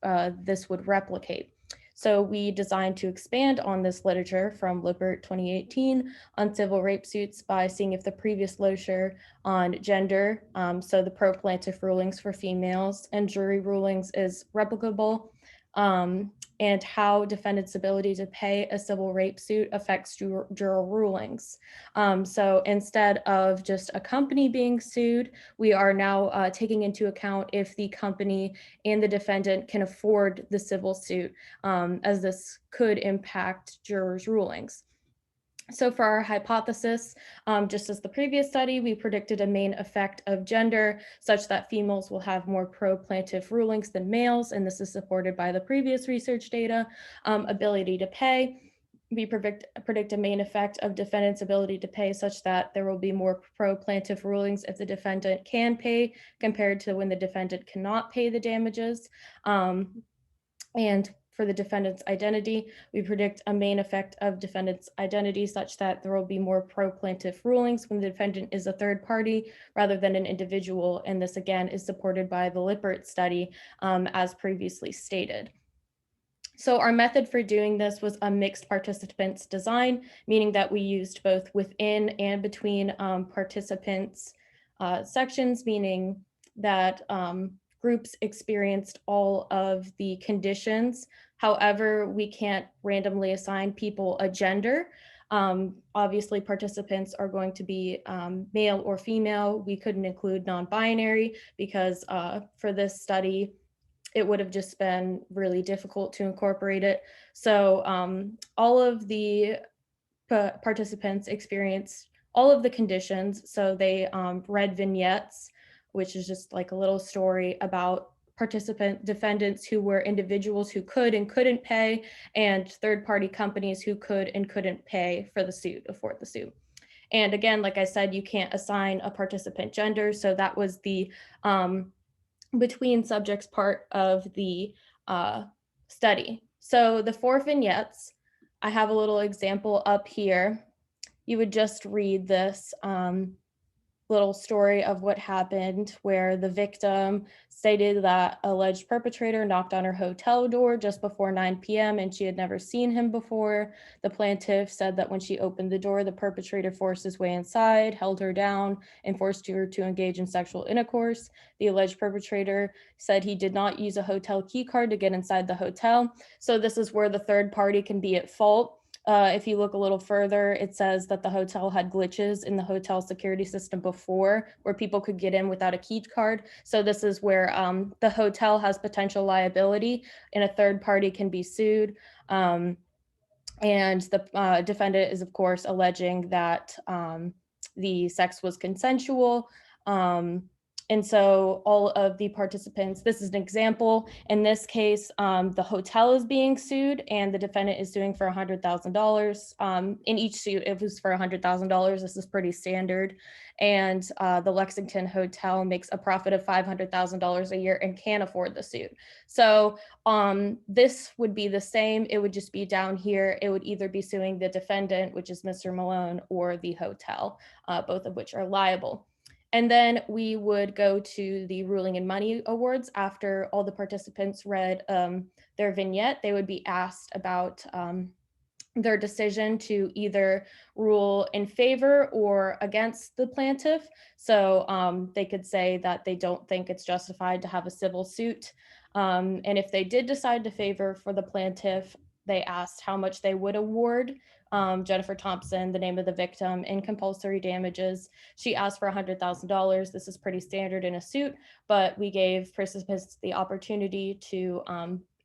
this would replicate. So we designed to expand on this literature from Lippert 2018 on civil rape suits by seeing if the previous literature on gender, so the pro-plaintiff rulings for females and jury rulings is replicable, and how defendants' ability to pay a civil rape suit affects juror rulings. So instead of just a company being sued, we are now taking into account if the company and the defendant can afford the civil suit, as this could impact jurors' rulings. So for our hypothesis, just as the previous study, we predicted a main effect of gender such that females will have more pro-plaintiff rulings than males, and this is supported by the previous research data. Ability to pay, we predict a main effect of defendant's ability to pay such that there will be more pro-plaintiff rulings if the defendant can pay compared to when the defendant cannot pay the damages. And for the defendant's identity, we predict a main effect of defendant's identity such that there will be more pro-plaintiff rulings when the defendant is a third party rather than an individual. And this again is supported by the Lippert study, as previously stated. So our method for doing this was a mixed participants design, meaning that we used both within and between participants sections, meaning that groups experienced all of the conditions. However, we can't randomly assign people a gender. Obviously, participants are going to be male or female. We couldn't include non-binary because for this study, it would have just been really difficult to incorporate it. So all of the participants experienced all of the conditions. So they read vignettes, which is just like a little story about defendants who were individuals who could and couldn't pay, and third-party companies who could and couldn't pay for the suit, afford the suit. And again, like I said, you can't assign a participant gender. So that was the between subjects part of the study. So the 4 vignettes, I have a little example up here. You would just read this little story of what happened, where the victim stated that alleged perpetrator knocked on her hotel door just before 9 p.m. and she had never seen him before. The plaintiff said that when she opened the door, the perpetrator forced his way inside, held her down, and forced her to engage in sexual intercourse. The alleged perpetrator said he did not use a hotel key card to get inside the hotel. So this is where the third party can be at fault. If you look a little further, it says that the hotel had glitches in the hotel security system before, where people could get in without a key card. So this is where the hotel has potential liability and a third party can be sued. And the defendant is, of course, alleging that the sex was consensual. And so all of the participants, this is an example. In this case, the hotel is being sued and the defendant is suing for $100,000. In each suit, it was for $100,000. This is pretty standard. And the Lexington Hotel makes a profit of $500,000 a year and can afford the suit. So this would be the same. It would just be down here. It would either be suing the defendant, which is Mr. Malone, or the hotel, both of which are liable. And then we would go to the ruling and money awards. After all the participants read their vignette, they would be asked about their decision to either rule in favor or against the plaintiff. So they could say that they don't think it's justified to have a civil suit. And if they did decide to favor for the plaintiff, they asked how much they would award Jennifer Thompson, the name of the victim, in compulsory damages. She asked for $100,000. This is pretty standard in a suit, but we gave participants the opportunity to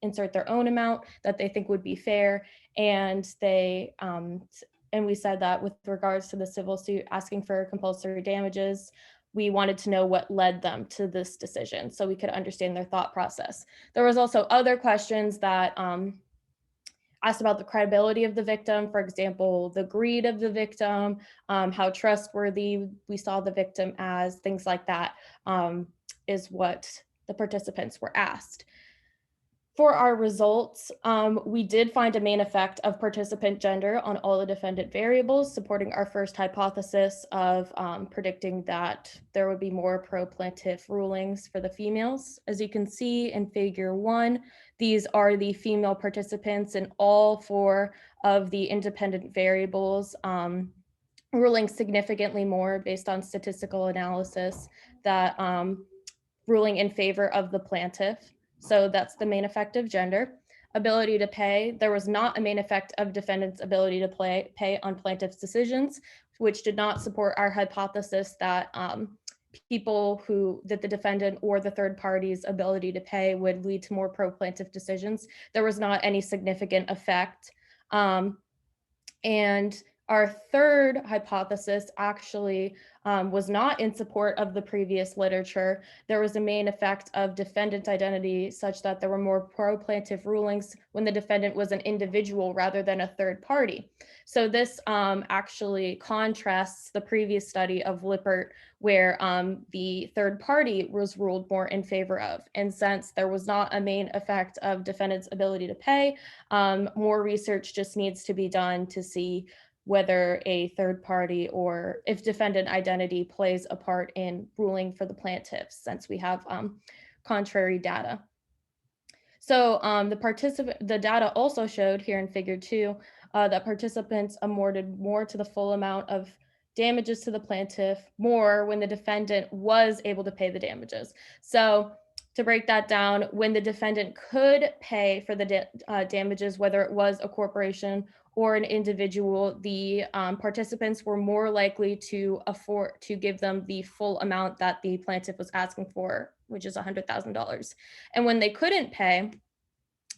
insert their own amount that they think would be fair. And we said that with regards to the civil suit asking for compulsory damages, we wanted to know what led them to this decision so we could understand their thought process. There was also other questions that asked about the credibility of the victim, for example, the greed of the victim, how trustworthy we saw the victim as, things like that is what the participants were asked. For our results, we did find a main effect of participant gender on all the defendant variables, supporting our first hypothesis of predicting that there would be more pro-plaintiff rulings for the females. As you can see in figure 1, these are the female participants in all 4 of the independent variables, ruling significantly more based on statistical analysis that ruling in favor of the plaintiff. So that's the main effect of gender. Ability to pay, there was not a main effect of defendant's ability to pay on plaintiff's decisions, which did not support our hypothesis that that the defendant or the third party's ability to pay would lead to more pro-plaintiff decisions. There was not any significant effect. And our third hypothesis actually was not in support of the previous literature. There was a main effect of defendant identity such that there were more pro-plaintiff rulings when the defendant was an individual rather than a third party. So this actually contrasts the previous study of Lippert where the third party was ruled more in favor of. And since there was not a main effect of defendant's ability to pay, more research just needs to be done to see whether a third party or if defendant identity plays a part in ruling for the plaintiffs, since we have contrary data. So the data also showed here in figure 2 that participants awarded more to the full amount of damages to the plaintiff, more when the defendant was able to pay the damages. So to break that down, when the defendant could pay for the damages, whether it was a corporation or an individual, the participants were more likely to afford to give them the full amount that the plaintiff was asking for, which is $100,000. And when they couldn't pay,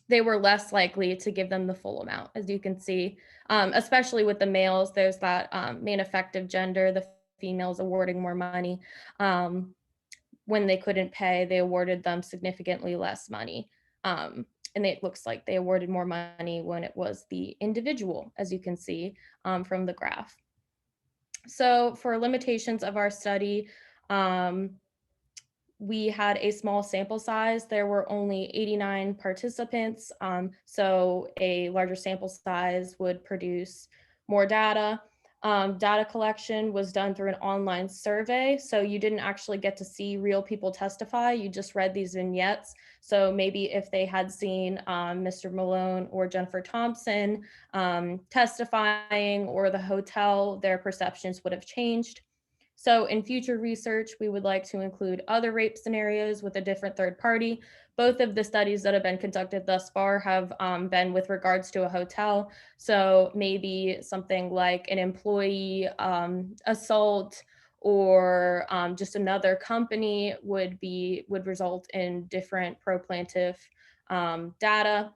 they were less likely to give them the full amount, as you can see, especially with the males. There's that main effect of gender, the females awarding more money. When they couldn't pay, they awarded them significantly less money. And it looks like they awarded more money when it was the individual, as you can see from the graph. So for limitations of our study, we had a small sample size. There were only 89 participants, so a larger sample size would produce more data. Data collection was done through an online survey, so you didn't actually get to see real people testify. You just read these vignettes. So maybe if they had seen Mr. Malone or Jennifer Thompson testifying, or the hotel, their perceptions would have changed. So in future research, we would like to include other rape scenarios with a different third party. Both of the studies that have been conducted thus far have been with regards to a hotel. So maybe something like an employee assault, or just another company would result in different pro-plaintiff data.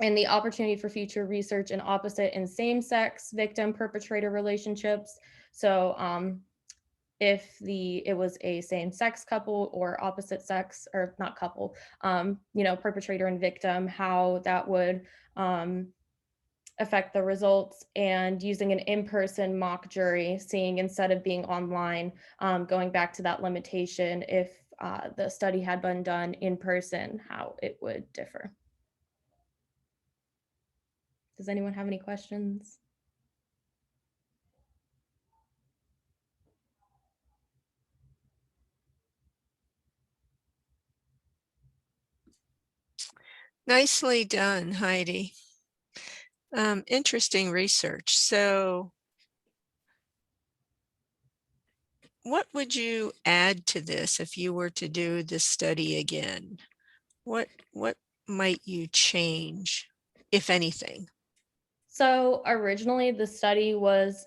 And the opportunity for future research in opposite and same-sex victim perpetrator relationships. So if it was a same-sex couple or opposite sex, or not couple, perpetrator and victim, how that would affect the results, and using an in-person mock jury, seeing instead of being online, going back to that limitation, if the study had been done in person, how it would differ. Does anyone have any questions? Nicely done, Heidi. Interesting research. So what would you add to this if you were to do this study again? What might you change, if anything? So originally the study was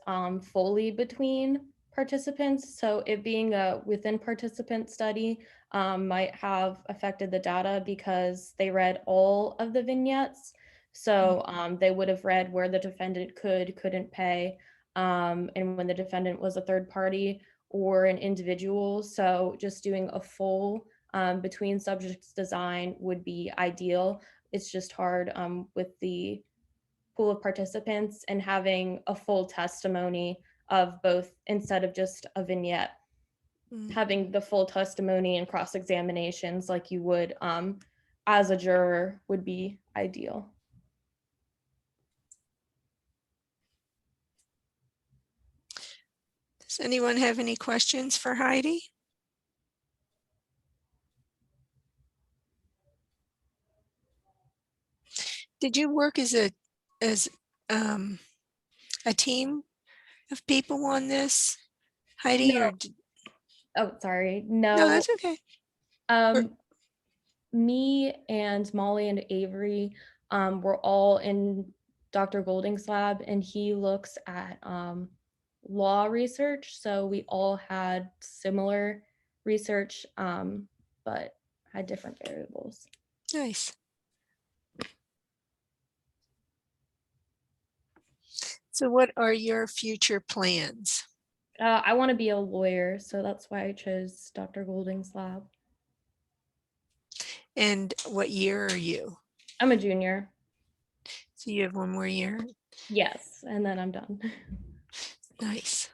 fully between participants. So it being a within participant study might have affected the data because they read all of the vignettes. So they would have read where the defendant couldn't pay, and when the defendant was a third party or an individual. So just doing a full between subjects design would be ideal. It's just hard with the pool of participants and having a full testimony of both, instead of just a vignette, having the full testimony and cross-examinations like you would as a juror would be ideal. Does anyone have any questions for Heidi? Did you work as a team of people on this, Heidi? No. Or Oh, sorry. no, that's okay. Me and Molly and Avery were all in Dr. Golding's lab, and he looks at law research. So we all had similar research, but had different variables. Nice. So what are your future plans? I want to be a lawyer, so that's why I chose Dr. Golding's lab. And what year are you? I'm a junior. So you have one more year? Yes, and then I'm done. Nice.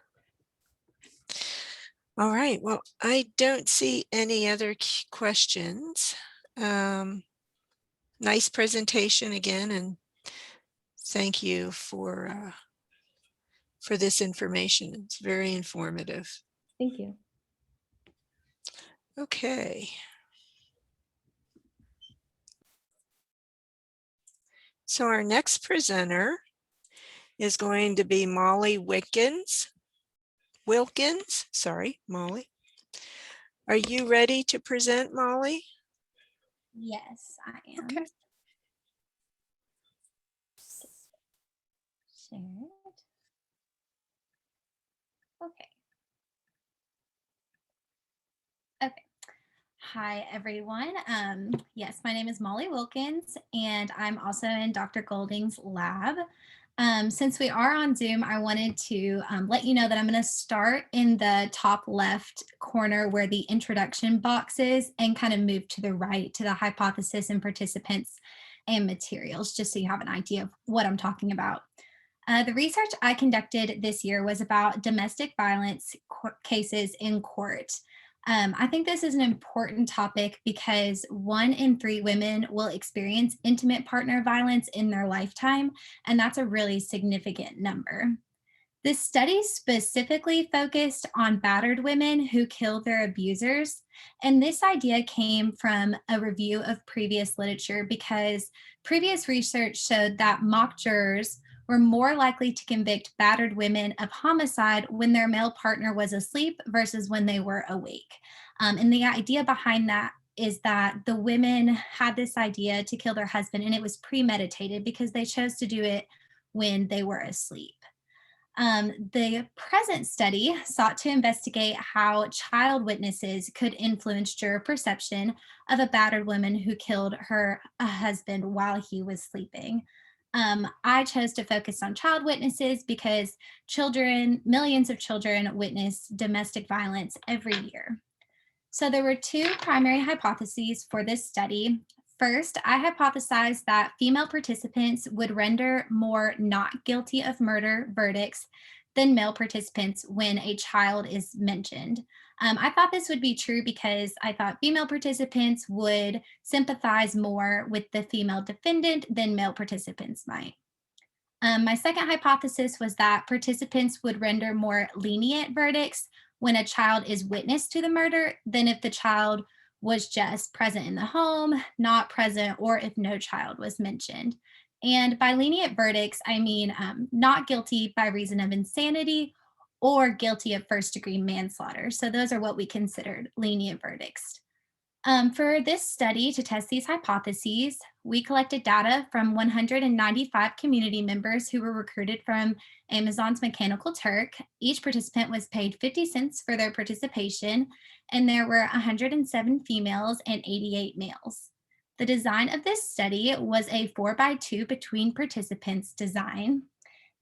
All right, well, I don't see any other questions. Nice presentation again, and thank you for this information. It's very informative. Thank you. Okay. So our next presenter is going to be Molli Wilkins. Sorry, Molly. Are you ready to present, Molly? Yes, I am. Okay. Share it. Okay. Okay. Hi, everyone. Yes, my name is Molli Wilkins, and I'm also in Dr. Golding's lab. Since we are on Zoom, I wanted to let you know that I'm going to start in the top left corner where the introduction box is, and kind of move to the right to the hypothesis and participants and materials, just so you have an idea of what I'm talking about. The research I conducted this year was about domestic violence cases in court. I think this is an important topic because 1 in 3 women will experience intimate partner violence in their lifetime, and that's a really significant number. This study specifically focused on battered women who killed their abusers. And this idea came from a review of previous literature because previous research showed that mock jurors were more likely to convict battered women of homicide when their male partner was asleep versus when they were awake. And the idea behind that is that the women had this idea to kill their husband, and it was premeditated because they chose to do it when they were asleep. The present study sought to investigate how child witnesses could influence juror perception of a battered woman who killed her husband while he was sleeping. I chose to focus on child witnesses because millions of children witness domestic violence every year. So there were two primary hypotheses for this study. First, I hypothesized that female participants would render more not guilty of murder verdicts than male participants when a child is mentioned. I thought this would be true because I thought female participants would sympathize more with the female defendant than male participants might. My second hypothesis was that participants would render more lenient verdicts when a child is witness to the murder than if the child was just present in the home, not present, or if no child was mentioned. And by lenient verdicts, I mean not guilty by reason of insanity or guilty of first-degree manslaughter. So those are what we considered lenient verdicts. For this study to test these hypotheses, we collected data from 195 community members who were recruited from Amazon's Mechanical Turk. Each participant was paid 50 cents for their participation, and there were 107 females and 88 males. The design of this study was a 4x2 between participants design,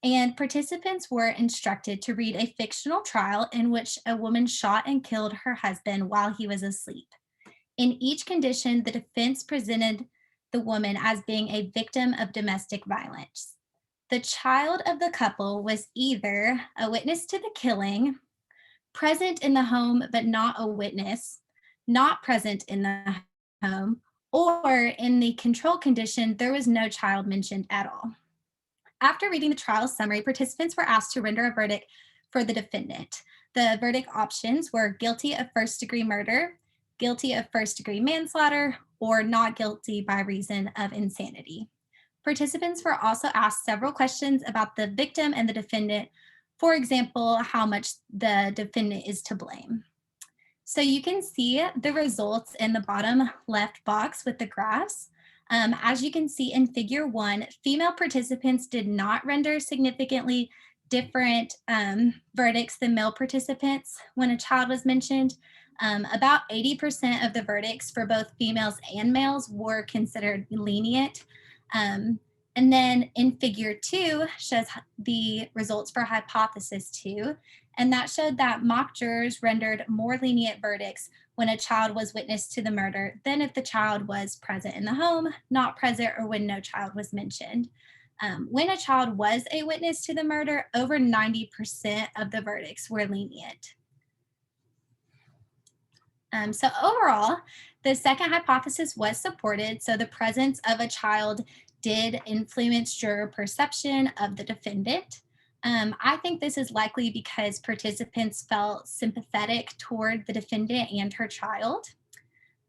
and participants were instructed to read a fictional trial in which a woman shot and killed her husband while he was asleep. In each condition, the defense presented the woman as being a victim of domestic violence. The child of the couple was either a witness to the killing, present in the home but not a witness, not present in the home, or in the control condition, there was no child mentioned at all. After reading the trial summary, participants were asked to render a verdict for the defendant. The verdict options were guilty of first-degree murder, guilty of first-degree manslaughter, or not guilty by reason of insanity. Participants were also asked several questions about the victim and the defendant. For example, how much the defendant is to blame. So you can see the results in the bottom left box with the graphs. As you can see in figure 1, female participants did not render significantly different verdicts than male participants when a child was mentioned. About 80% of the verdicts for both females and males were considered lenient. And then in figure 2 shows the results for hypothesis 2. And that showed that mock jurors rendered more lenient verdicts when a child was witness to the murder than if the child was present in the home, not present, or when no child was mentioned. When a child was a witness to the murder, over 90% of the verdicts were lenient. So overall, the second hypothesis was supported. So the presence of a child did influence juror perception of the defendant. I think this is likely because participants felt sympathetic toward the defendant and her child.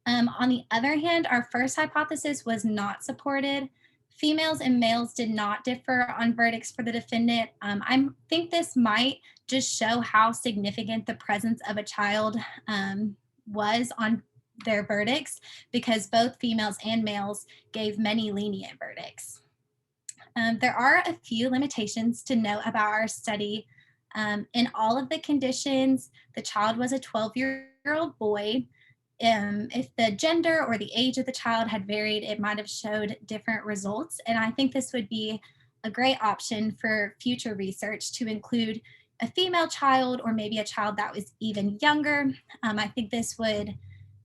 On the other hand, our first hypothesis was not supported. Females and males did not differ on verdicts for the defendant. I think this might just show how significant the presence of a child was on their verdicts, because both females and males gave many lenient verdicts. There are a few limitations to note about our study. In all of the conditions, the child was a 12-year-old boy. If the gender or the age of the child had varied, it might have showed different results. And I think this would be a great option for future research to include a female child or maybe a child that was even younger. I think this would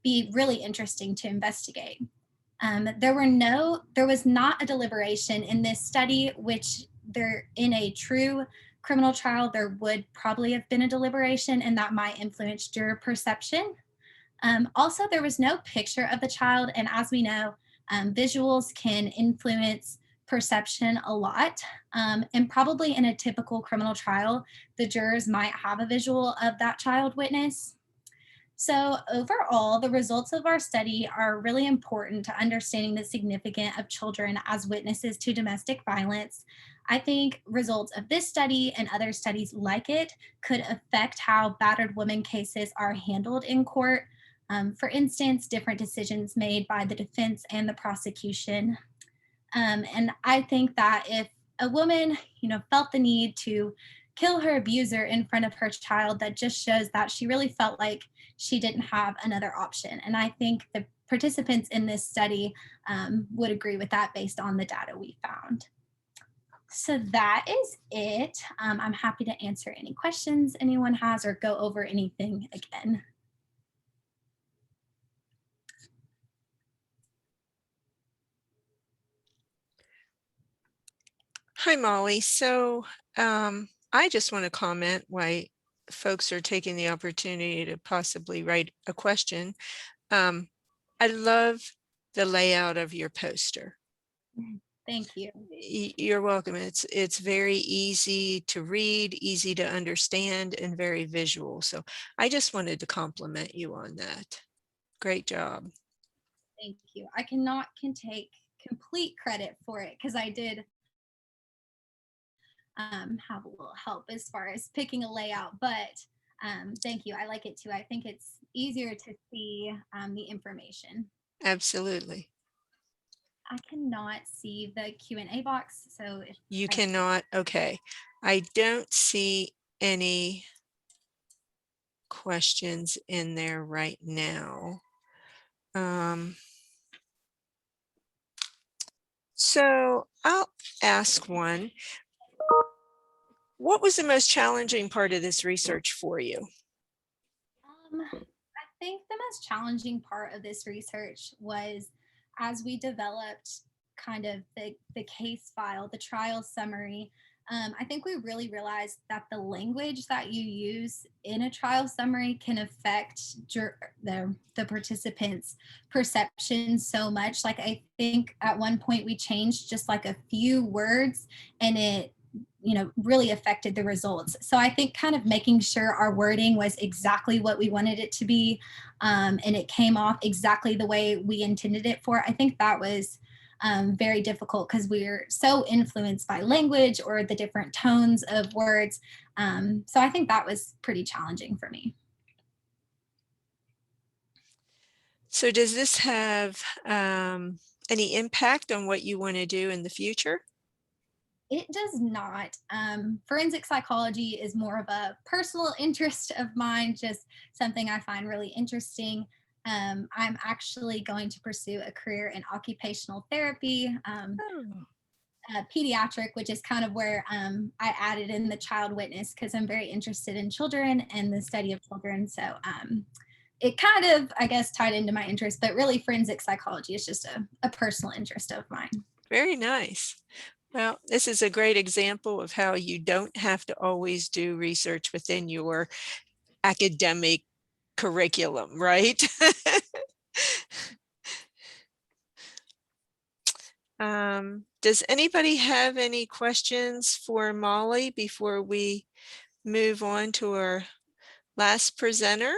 be really interesting to investigate. There was not a deliberation in this study, which in a true criminal trial, there would probably have been a deliberation, and that might influence juror perception. Also, there was no picture of the child, and as we know, visuals can influence perception a lot. And probably in a typical criminal trial, the jurors might have a visual of that child witness. So overall, the results of our study are really important to understanding the significance of children as witnesses to domestic violence. I think results of this study and other studies like it could affect how battered women cases are handled in court. For instance, different decisions made by the defense and the prosecution. And I think that if a woman, felt the need to kill her abuser in front of her child, that just shows that she really felt like she didn't have another option. And I think the participants in this study would agree with that based on the data we found. So that is it. I'm happy to answer any questions anyone has or go over anything again. Hi, Molly. So I just want to comment why folks are taking the opportunity to possibly write a question. I love the layout of your poster. Thank you. You're welcome. It's very easy to read, easy to understand, and very visual. So I just wanted to compliment you on that. Great job. Thank you. I can take complete credit for it because I did have a little help as far as picking a layout, but thank you. I like it too. I think it's easier to see the information. Absolutely. I cannot see the Q&A box, so if You cannot. Okay. I don't see any questions in there right now. So I'll ask one. What was the most challenging part of this research for you? I think the most challenging part of this research was as we developed kind of the case file, the trial summary. I think we really realized that the language that you use in a trial summary can affect the participants' perception so much. Like I think at one point we changed just like a few words and it really affected the results. So I think kind of making sure our wording was exactly what we wanted it to be and it came off exactly the way we intended it for. I think that was very difficult because we're so influenced by language or the different tones of words. So I think that was pretty challenging for me. So does this have any impact on what you want to do in the future? It does not. Forensic psychology is more of a personal interest of mine, just something I find really interesting. I'm actually going to pursue a career in occupational therapy, pediatric, which is kind of where I added in the child witness because I'm very interested in children and the study of children. So it kind of, I guess, tied into my interest, but really forensic psychology is just a personal interest of mine. Very nice. Well, this is a great example of how you don't have to always do research within your academic curriculum, right? Does anybody have any questions for Molly before we move on to our last presenter?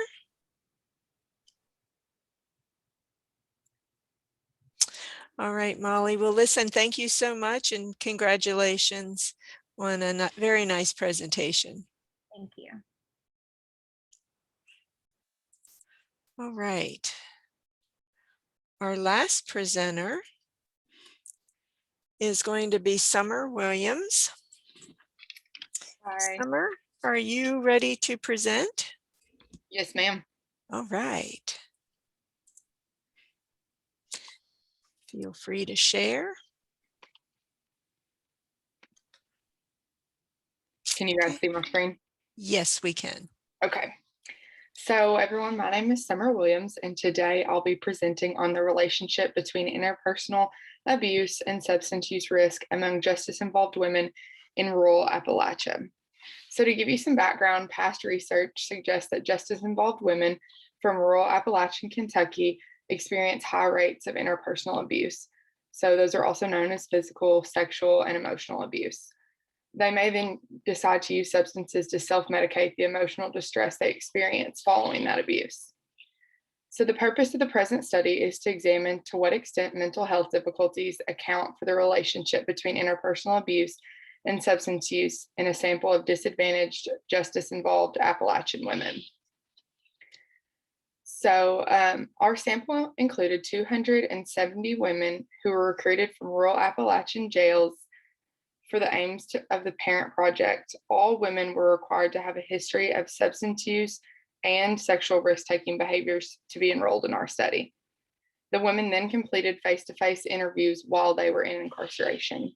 All right, Molly. Well, listen, thank you so much and congratulations on a very nice presentation. Thank you. All right. Our last presenter is going to be Summer Williams. Hi. Summer, are you ready to present? Yes, ma'am. All right. Feel free to share. Can you guys see my screen? Yes, we can. Okay. So everyone, my name is Summer Williams, and today I'll be presenting on the relationship between interpersonal abuse and substance use risk among justice-involved women in rural Appalachia. So to give you some background, past research suggests that justice-involved women from rural Appalachian Kentucky experience high rates of interpersonal abuse. So those are also known as physical, sexual, and emotional abuse. They may then decide to use substances to self-medicate the emotional distress they experience following that abuse. So the purpose of the present study is to examine to what extent mental health difficulties account for the relationship between interpersonal abuse and substance use in a sample of disadvantaged, justice-involved Appalachian women. So our sample included 270 women who were recruited from rural Appalachian jails for the aims of the Parent Project. All women were required to have a history of substance use and sexual risk-taking behaviors to be enrolled in our study. The women then completed face-to-face interviews while they were in incarceration.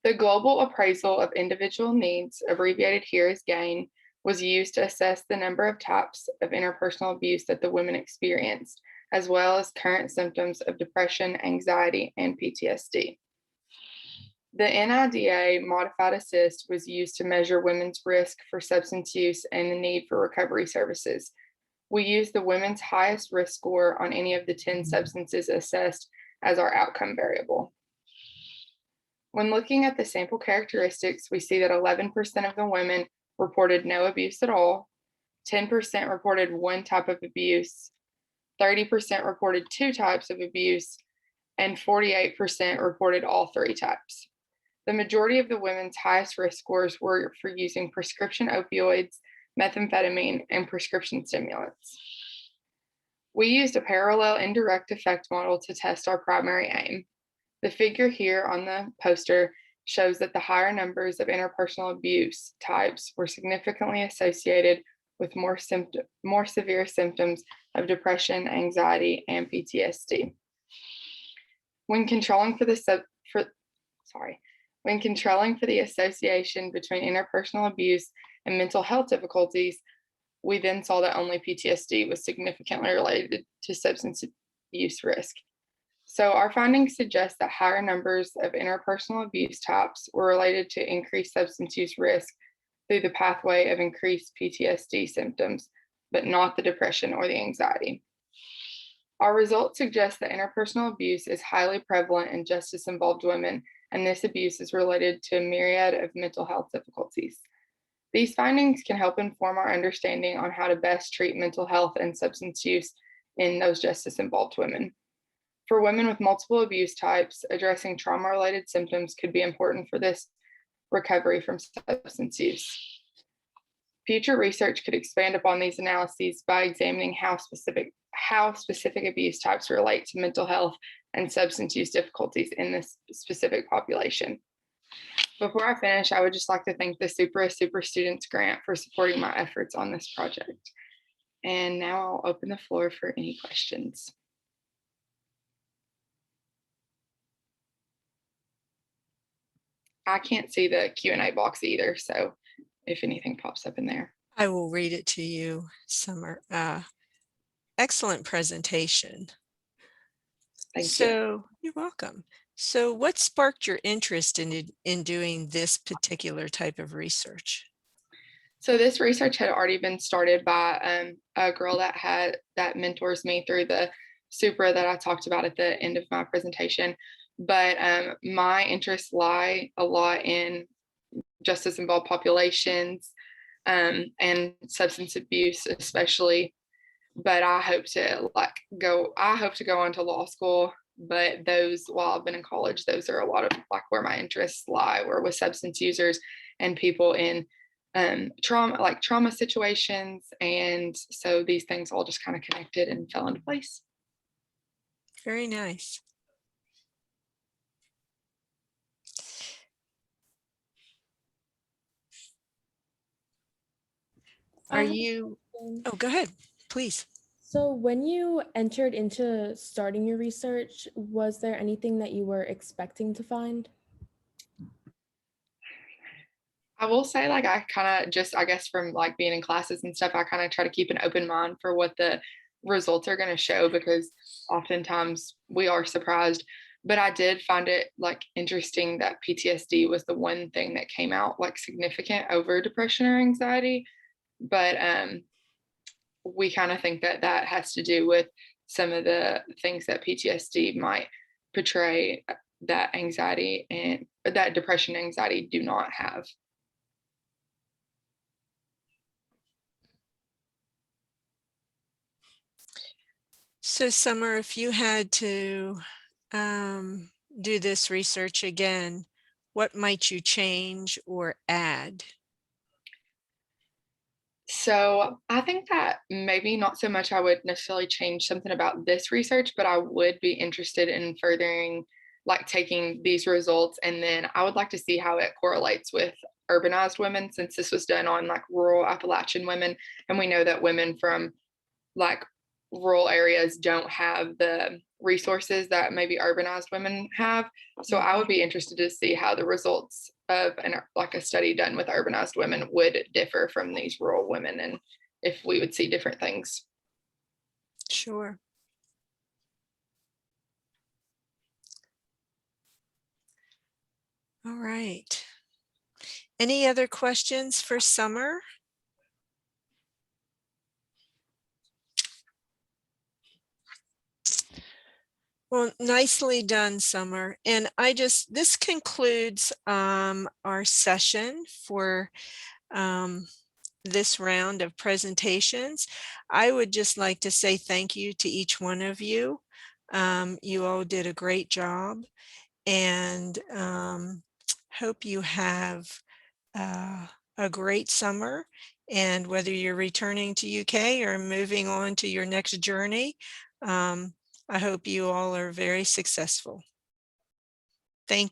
The Global Appraisal of Individual Needs, abbreviated here as GAIN, was used to assess the number of types of interpersonal abuse that the women experienced, as well as current symptoms of depression, anxiety, and PTSD. The NIDA Modified Assist was used to measure women's risk for substance use and the need for recovery services. We used the women's highest risk score on any of the 10 substances assessed as our outcome variable. When looking at the sample characteristics, we see that 11% of the women reported no abuse at all, 10% reported one type of abuse, 30% reported two types of abuse, and 48% reported all three types. The majority of the women's highest risk scores were for using prescription opioids, methamphetamine, and prescription stimulants. We used a parallel indirect effect model to test our primary aim. The figure here on the poster shows that the higher numbers of interpersonal abuse types were significantly associated with more severe symptoms of depression, anxiety, and PTSD. When controlling for the association between interpersonal abuse and mental health difficulties, we then saw that only PTSD was significantly related to substance abuse risk. So our findings suggest that higher numbers of interpersonal abuse types were related to increased substance use risk through the pathway of increased PTSD symptoms, but not the depression or the anxiety. Our results suggest that interpersonal abuse is highly prevalent in justice-involved women, and this abuse is related to a myriad of mental health difficulties. These findings can help inform our understanding on how to best treat mental health and substance use in those justice-involved women. For women with multiple abuse types, addressing trauma-related symptoms could be important for this recovery from substance use. Future research could expand upon these analyses by examining how specific abuse types relate to mental health and substance use difficulties in this specific population. Before I finish, I would just like to thank the Super Students Grant for supporting my efforts on this project. And now I'll open the floor for any questions. I can't see the Q&A box either, so if anything pops up in there. I will read it to you, Summer. Excellent presentation. Thank you. You're welcome. So what sparked your interest in doing this particular type of research? So this research had already been started by a girl that mentors me through the Supra that I talked about at the end of my presentation. But my interests lie a lot in justice-involved populations and substance abuse, especially. But I hope to go on to law school. But those, while I've been in college, those are a lot of where my interests lie, where with substance users and people in trauma situations. And so these things all just kind of connected and fell into place. Very nice. Are you, oh, go ahead, please. So when you entered into starting your research, was there anything that you were expecting to find? I will say, I kind of just, I guess from being in classes and stuff, I kind of try to keep an open mind for what the results are going to show, because oftentimes we are surprised. But I did find it interesting that PTSD was the one thing that came out significant over depression or anxiety. But we kind of think that has to do with some of the things that PTSD might portray that anxiety and that depression and anxiety do not have. So Summer, if you had to do this research again, what might you change or add? So I think that maybe not so much I would necessarily change something about this research, but I would be interested in furthering, like taking these results, and then I would like to see how it correlates with urbanized women, since this was done on like rural Appalachian women. And we know that women from like rural areas don't have the resources that maybe urbanized women have. So I would be interested to see how the results of like a study done with urbanized women would differ from these rural women, and if we would see different things. Sure. All right. Any other questions for Summer? Well, nicely done, Summer. And this concludes our session for this round of presentations. I would just like to say thank you to each one of you. You all did a great job, and hope you have a great summer. And whether you're returning to UK or moving on to your next journey, I hope you all are very successful.